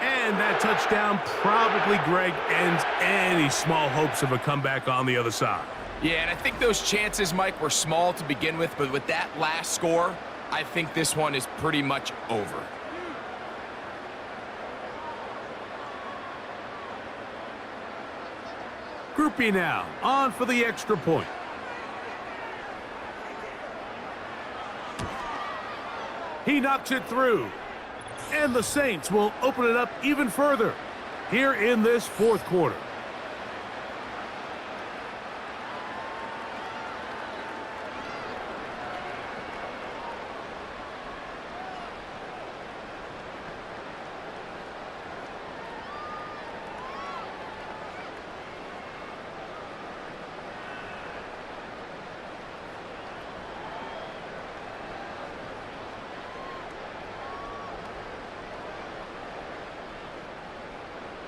And that touchdown probably, Greg, ends any small hopes of a comeback on the other side. Yeah, and I think those chances, Mike, were small to begin with, but with that last score, I think this one is pretty much over. Groupie now, on for the extra point. He knocks it through. And the Saints will open it up even further here in this fourth quarter.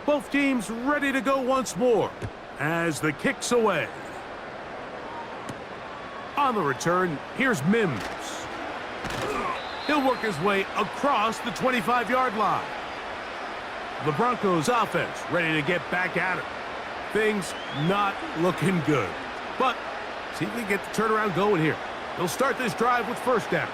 Both teams ready to go once more as the kick's away. On the return, here's Mims. He'll work his way across the 25-yard line. The Broncos offense ready to get back at it. Things not looking good. But see if we can get the turnaround going here. They'll start this drive with first down.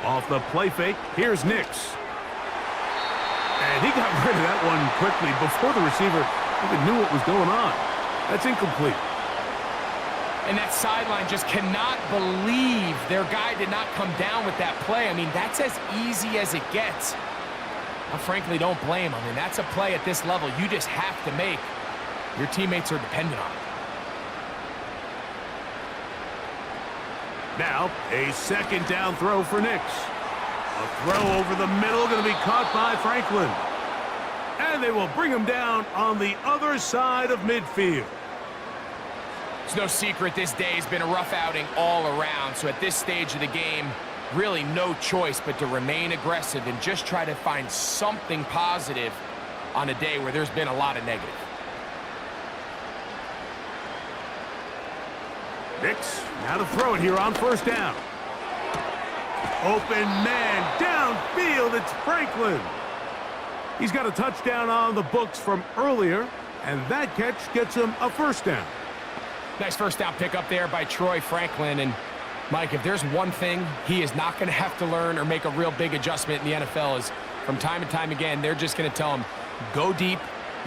Off the play fake, here's Nix. And he got rid of that one quickly before the receiver even knew what was going on. That's incomplete. And that sideline just cannot believe their guy did not come down with that play. I mean, that's as easy as it gets. I frankly don't blame him. I mean, that's a play at this level you just have to make. Your teammates are dependent on it. Now, a second down throw for Nix. A throw over the middle, going to be caught by Franklin. And they will bring him down on the other side of midfield. It's no secret this day has been a rough outing all around. So at this stage of the game, really no choice but to remain aggressive and just try to find something positive on a day where there's been a lot of negative. Nix, now to throw it here on first down. Open man, downfield, it's Franklin. He's got a touchdown on the books from earlier, and that catch gets him a first down. Nice first down pick up there by Troy Franklin. And, Mike, if there's one thing he is not going to have to learn or make a real big adjustment in the NFL is from time and time again, they're just going to tell him, go deep,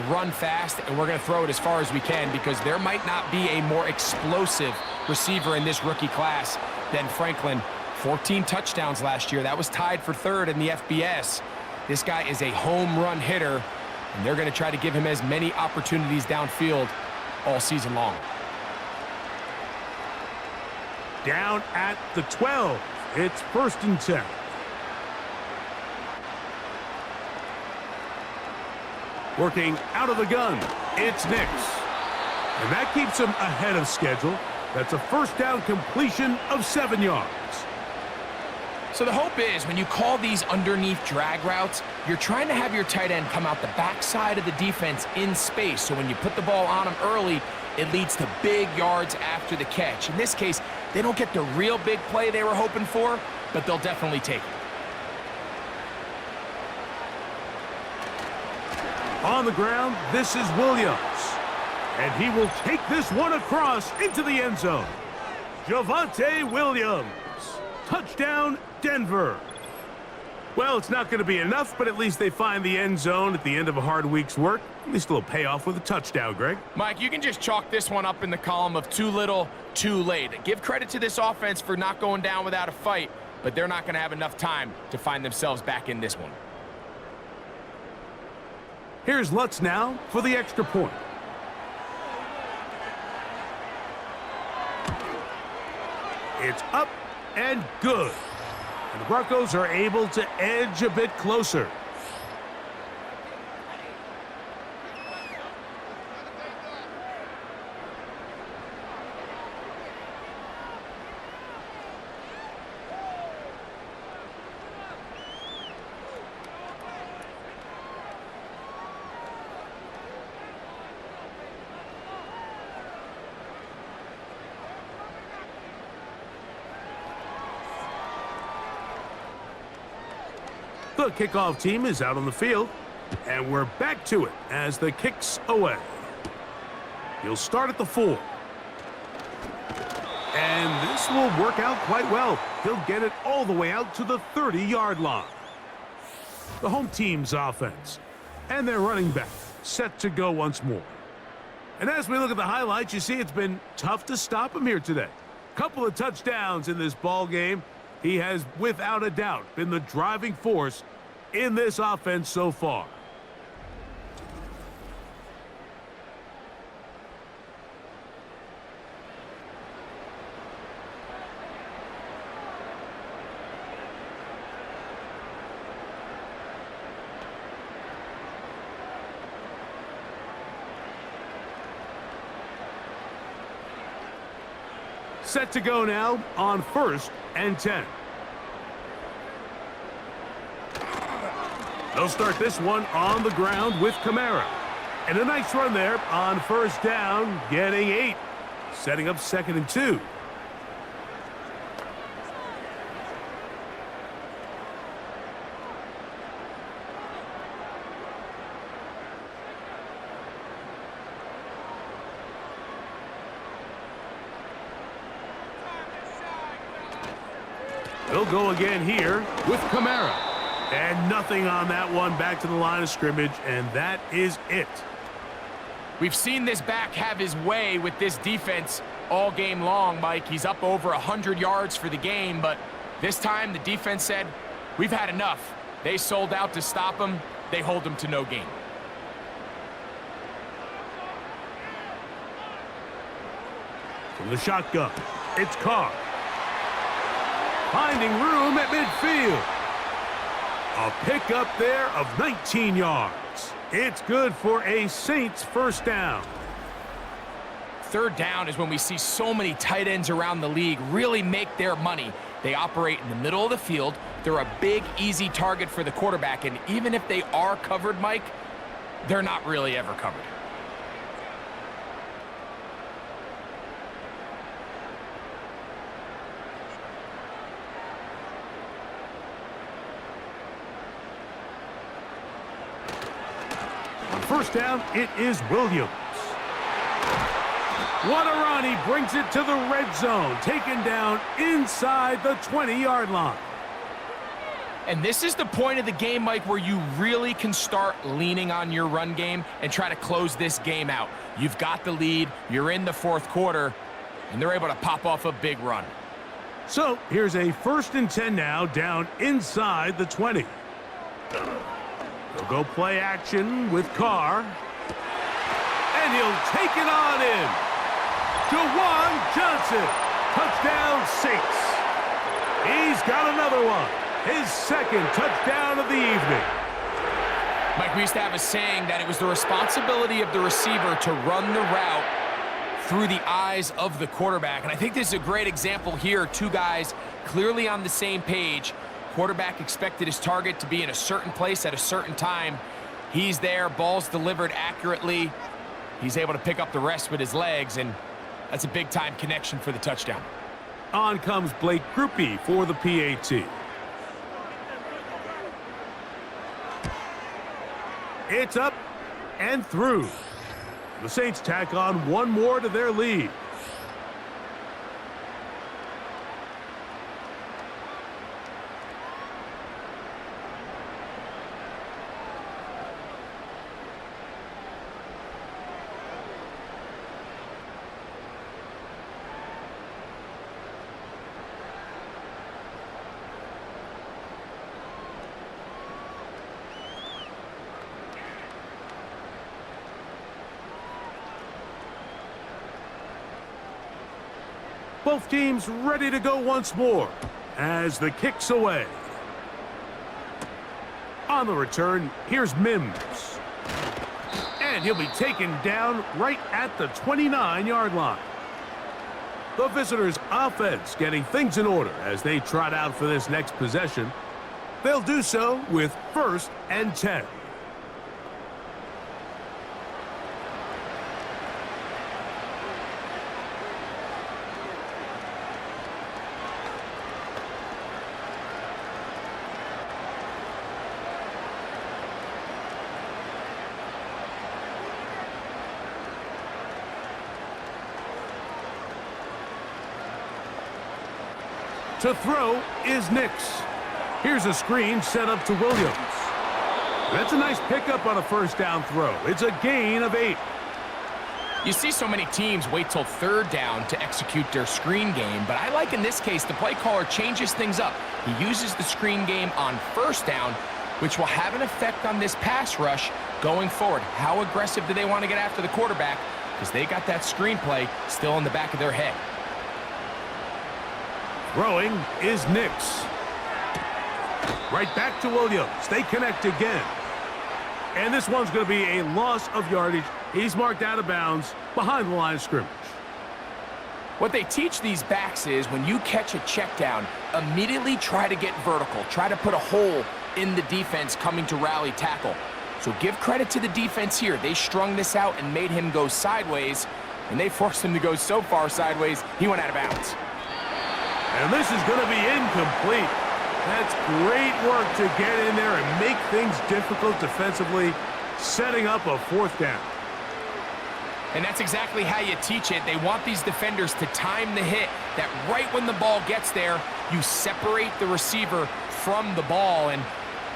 run fast, and we're going to throw it as far as we can because there might not be a more explosive receiver in this rookie class than Franklin. 14 touchdowns last year. That was tied for third in the FBS. This guy is a home run hitter, and they're going to try to give him as many opportunities downfield all season long. Down at the 12. It's first and 10. Working out of the gun, it's Nix. And that keeps him ahead of schedule. That's a first down completion of 7 yards. So the hope is when you call these underneath drag routes, you're trying to have your tight end come out the backside of the defense in space. So when you put the ball on him early, it leads to big yards after the catch. In this case, they don't get the real big play they were hoping for, but they'll definitely take it. On the ground, this is Williams. And he will take this one across into the end zone. Javonte Williams. Touchdown, Denver. Well, it's not going to be enough, but at least they find the end zone at the end of a hard week's work. At least a little payoff with a touchdown, Greg. Mike, you can just chalk this one up in the column of too little, too late. Give credit to this offense for not going down without a fight, but they're not going to have enough time to find themselves back in this one. Here's Lutz now for the extra point. It's up and good. And the Broncos are able to edge a bit closer. The kickoff team is out on the field, and we're back to it as the kick's away. He'll start at the 4. And this will work out quite well. He'll get it all the way out to the 30-yard line. The home team's offense, and their running back set to go once more. And as we look at the highlights, you see it's been tough to stop him here today. Couple of touchdowns in this ball game. He has, without a doubt, been the driving force in this offense so far. Set to go now on 1st and 10. They'll start this one on the ground with Kamara. And a nice run there on 1st down, getting 8. Setting up 2nd and 2. They'll go again here with Kamara. And nothing on that one, back to the line of scrimmage, and that is it. We've seen this back have his way with this defense all game long, Mike. He's up over 100 yards for the game, but this time the defense said, we've had enough. They sold out to stop him. They hold him to no gain. From the shotgun, it's Carr. Finding room at midfield. A pickup there of 19 yards. It's good for a Saints first down. 3rd down is when we see so many tight ends around the league really make their money. They operate in the middle of the field. They're a big, easy target for the quarterback, and even if they are covered, Mike, they're not really ever covered. First down, it is Williams. What a run. He brings it to the red zone. Taken down inside the 20-yard line. And this is the point of the game, Mike, where you really can start leaning on your run game and try to close this game out. You've got the lead. You're in the 4th quarter, and they're able to pop off a big run. So here's a 1st and 10 now, down inside the 20. They'll go play action with Carr. And he'll take it on in. Jawan Johnson. Touchdown Saints. He's got another one. His 2nd touchdown of the evening. Mike, we used to have a saying that it was the responsibility of the receiver to run the route through the eyes of the quarterback. And I think this is a great example here. Two guys clearly on the same page. Quarterback expected his target to be in a certain place at a certain time. He's there, ball's delivered accurately. He's able to pick up the rest with his legs, and that's a big-time connection for the touchdown. On comes Blake Grupe for the PAT. It's up and through. The Saints tack on one more to their lead. Both teams ready to go once more as the kick's away. On the return, here's Mims. And he'll be taken down right at the 29-yard line. The visitors' offense getting things in order as they trot out for this next possession. They'll do so with 1st and 10. To throw is Nix. Here's a screen set up to Williams. That's a nice pickup on a 1st down throw. It's a gain of 8. You see so many teams wait till 3rd down to execute their screen game, but I like in this case the play caller changes things up. He uses the screen game on 1st down, which will have an effect on this pass rush going forward. How aggressive do they want to get after the quarterback? Because they got that screen play still in the back of their head. Throwing is Nix. Right back to Williams. They connect again. And this one's going to be a loss of yardage. He's marked out of bounds behind the line of scrimmage. What they teach these backs is when you catch a check down, immediately try to get vertical. Try to put a hole in the defense coming to rally tackle. So give credit to the defense here. They strung this out and made him go sideways, and they forced him to go so far sideways, he went out of bounds. And this is going to be incomplete. That's great work to get in there and make things difficult defensively, setting up a 4th down. And that's exactly how you teach it. They want these defenders to time the hit, that right when the ball gets there, you separate the receiver from the ball. And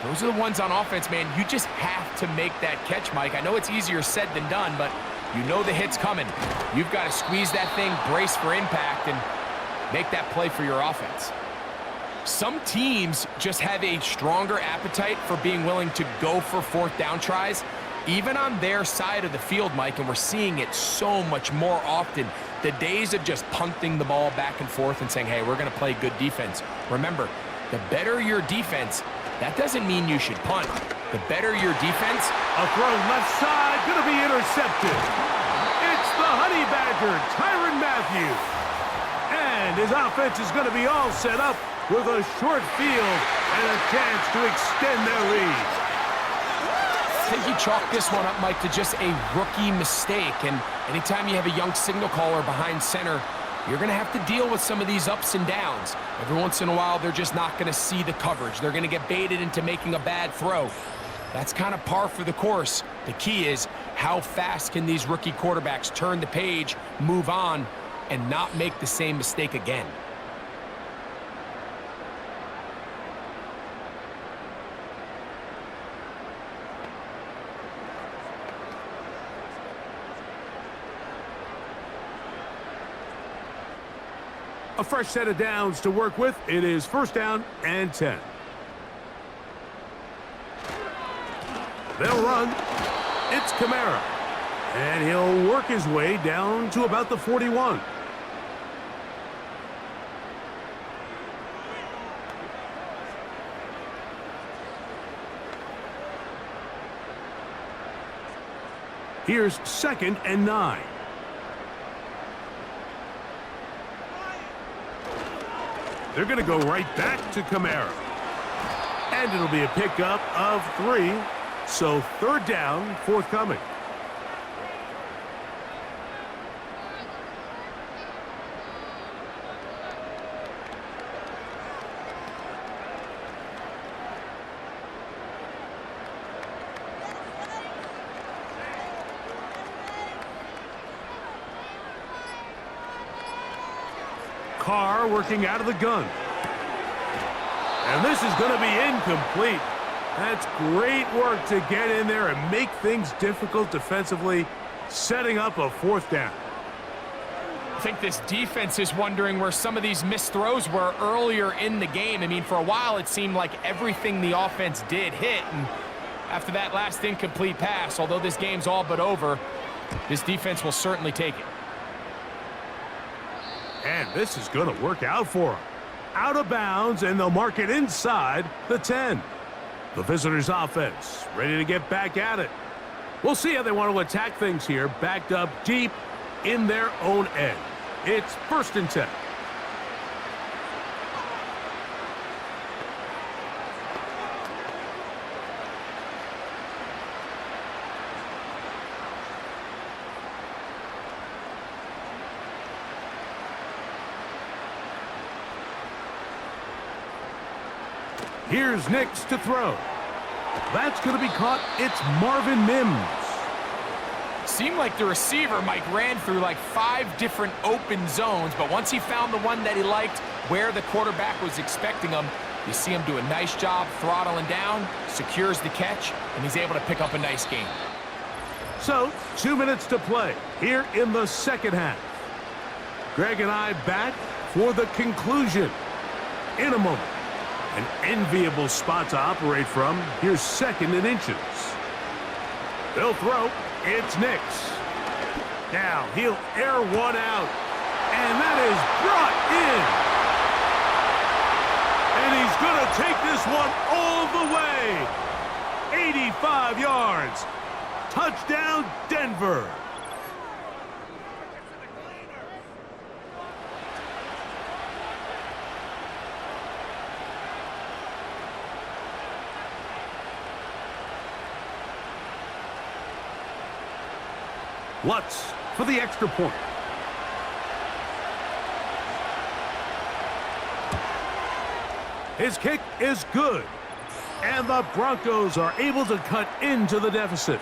those are the ones on offense, man. You just have to make that catch, Mike. I know it's easier said than done, but you know the hit's coming. You've got to squeeze that thing, brace for impact, and make that play for your offense. Some teams just have a stronger appetite for being willing to go for 4th down tries, even on their side of the field, Mike, and we're seeing it so much more often. The days of just punting the ball back and forth and saying, hey, we're going to play good defense. Remember, the better your defense, that doesn't mean you should punt. The better your defense. A throw left side, going to be intercepted. It's the Honey Badger, Tyrann Mathieu. And his offense is going to be all set up with a short field and a chance to extend their lead. I think you chalk this one up, Mike, to just a rookie mistake. And anytime you have a young signal caller behind center, you're going to have to deal with some of these ups and downs. Every once in a while, they're just not going to see the coverage. They're going to get baited into making a bad throw. That's kind of par for the course. The key is how fast can these rookie quarterbacks turn the page, move on, and not make the same mistake again. A fresh set of downs to work with. It is 1st down and 10. They'll run. It's Kamara. And he'll work his way down to about the 41. Here's 2nd and 9. They're going to go right back to Kamara. And it'll be a pickup of 3. So 3rd down, forthcoming. Carr working out of the gun. And this is going to be incomplete. That's great work to get in there and make things difficult defensively, setting up a 4th down. I think this defense is wondering where some of these missed throws were earlier in the game. I mean, for a while, it seemed like everything the offense did hit. And after that last incomplete pass, although this game's all but over, this defense will certainly take it. And this is going to work out for them. Out of bounds, and they'll mark it inside the 10. The visitors' offense ready to get back at it. We'll see how they want to attack things here, backed up deep in their own end. It's 1st and 10. Here's Nix to throw. That's going to be caught. It's Marvin Mims. Seemed like the receiver, Mike, ran through like 5 different open zones, but once he found the one that he liked, where the quarterback was expecting him, you see him do a nice job throttling down, secures the catch, and he's able to pick up a nice gain. So, 2 minutes to play here in the 2nd half. Greg and I back for the conclusion in a moment. An enviable spot to operate from. Here's 2nd and inches. They'll throw. It's Nix. Now he'll air one out. And that is brought in. And he's going to take this one all the way. 85 yards. Touchdown, Denver. Lutz for the extra point. His kick is good. And the Broncos are able to cut into the deficit.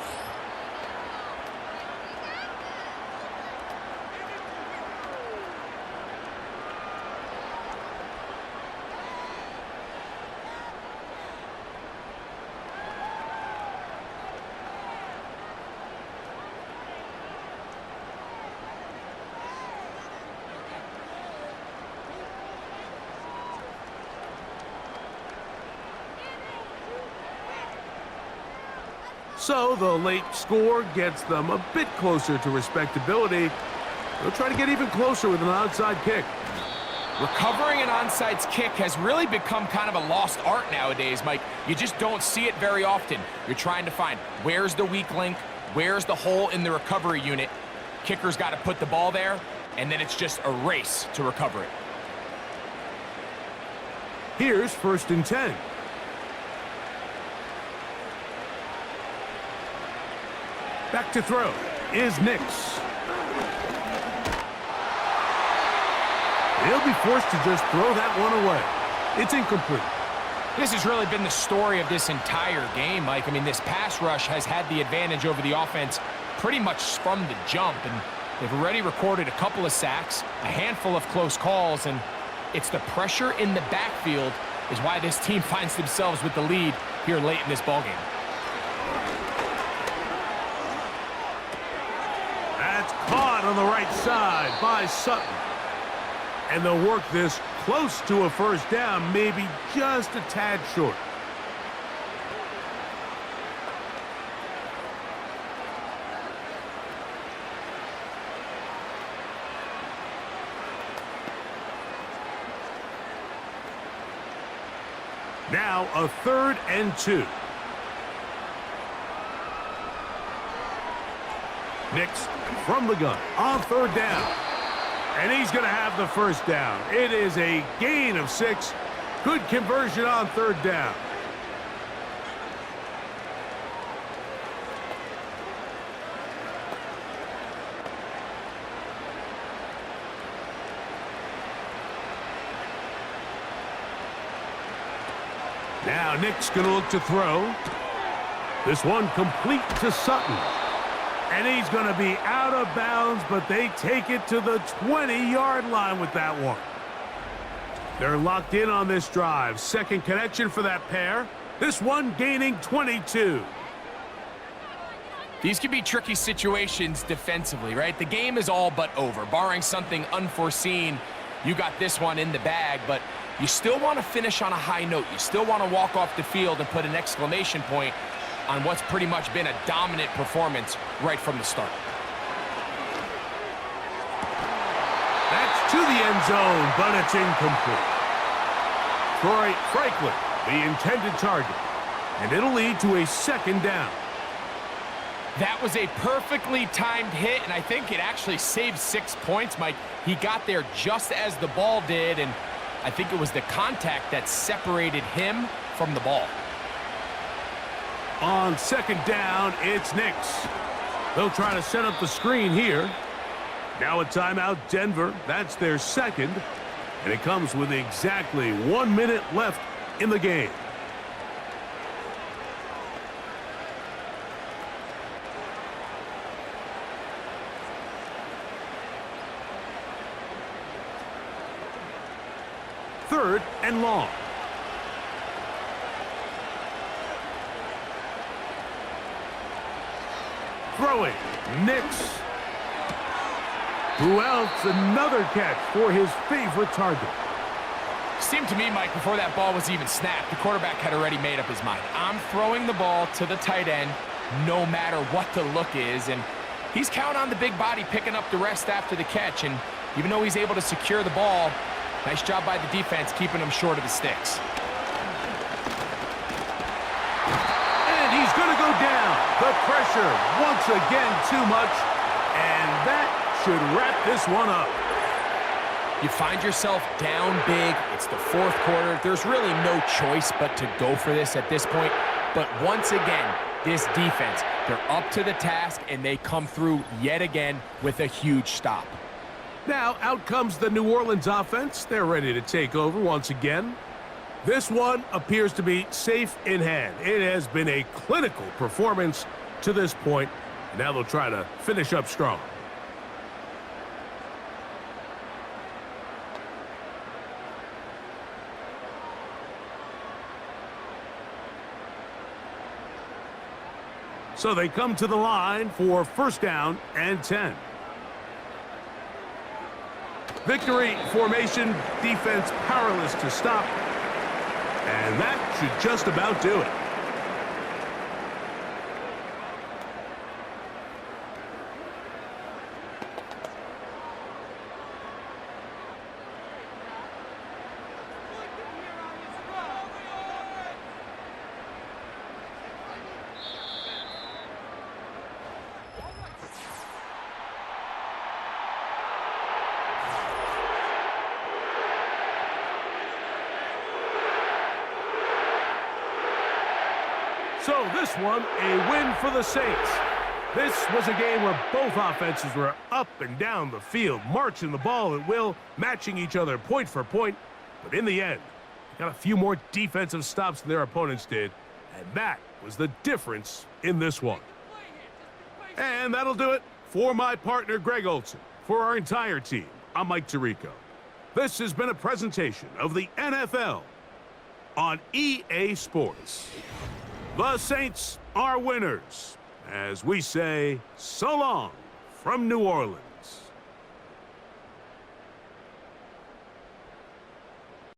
So the late score gets them a bit closer to respectability. They'll try to get even closer with an onside kick. Recovering an onside kick has really become kind of a lost art nowadays, Mike. You just don't see it very often. You're trying to find where's the weak link, where's the hole in the recovery unit. Kicker's got to put the ball there, and then it's just a race to recover it. Here's 1st and 10. Back to throw is Nix. He'll be forced to just throw that one away. It's incomplete. This has really been the story of this entire game, Mike. I mean, this pass rush has had the advantage over the offense pretty much from the jump, and they've already recorded a couple of sacks, a handful of close calls, and it's the pressure in the backfield is why this team finds themselves with the lead here late in this ballgame. That's caught on the right side by Sutton. And they'll work this close to a 1st down, maybe just a tad short. Now a 3rd and 2. Nix from the gun on third down. And he's going to have the first down. It is a gain of 6. Good conversion on third down. Now Nick's going to look to throw. This one complete to Sutton. And he's going to be out of bounds, but they take it to the 20-yard line with that one. They're locked in on this drive. Second connection for that pair. This one gaining 22. These can be tricky situations defensively, right? The game is all but over. Barring something unforeseen, you got this one in the bag, but you still want to finish on a high note. You still want to walk off the field and put an exclamation point on what's pretty much been a dominant performance right from the start. That's to the end zone, but it's incomplete. Troy Franklin, the intended target, and it'll lead to a second down. That was a perfectly timed hit, and I think it actually saved 6 points, Mike. He got there just as the ball did, and I think it was the contact that separated him from the ball. On second down, it's Nix. They'll try to set up the screen here. Now a timeout, Denver. That's their second. And it comes with exactly 1 minute left in the game. Third and long. Throwing, Nix. Who else? Another catch for his favorite target. Seemed to me, Mike, before that ball was even snapped, the quarterback had already made up his mind. I'm throwing the ball to the tight end no matter what the look is, and he's counting on the big body picking up the rest after the catch, and even though he's able to secure the ball, nice job by the defense keeping him short of the sticks. And he's going to go down. The pressure once again too much, and that should wrap this one up. You find yourself down big. It's the fourth quarter. There's really no choice but to go for this at this point. But once again, this defense, they're up to the task, and they come through yet again with a huge stop. Now out comes the New Orleans offense. They're ready to take over once again. This one appears to be safe in hand. It has been a clinical performance to this point. Now they'll try to finish up strong. So they come to the line for first down and 10. Victory formation, defense powerless to stop. And that should just about do it. So this one, a win for the Saints. This was a game where both offenses were up and down the field, marching the ball at will, matching each other point for point. But in the end, they got a few more defensive stops than their opponents did, and that was the difference in this one. And that'll do it for my partner, Greg Olson. For our entire team, I'm Mike Tirico. This has been a presentation of the NFL on EA Sports. The Saints are winners, as we say so long from New Orleans.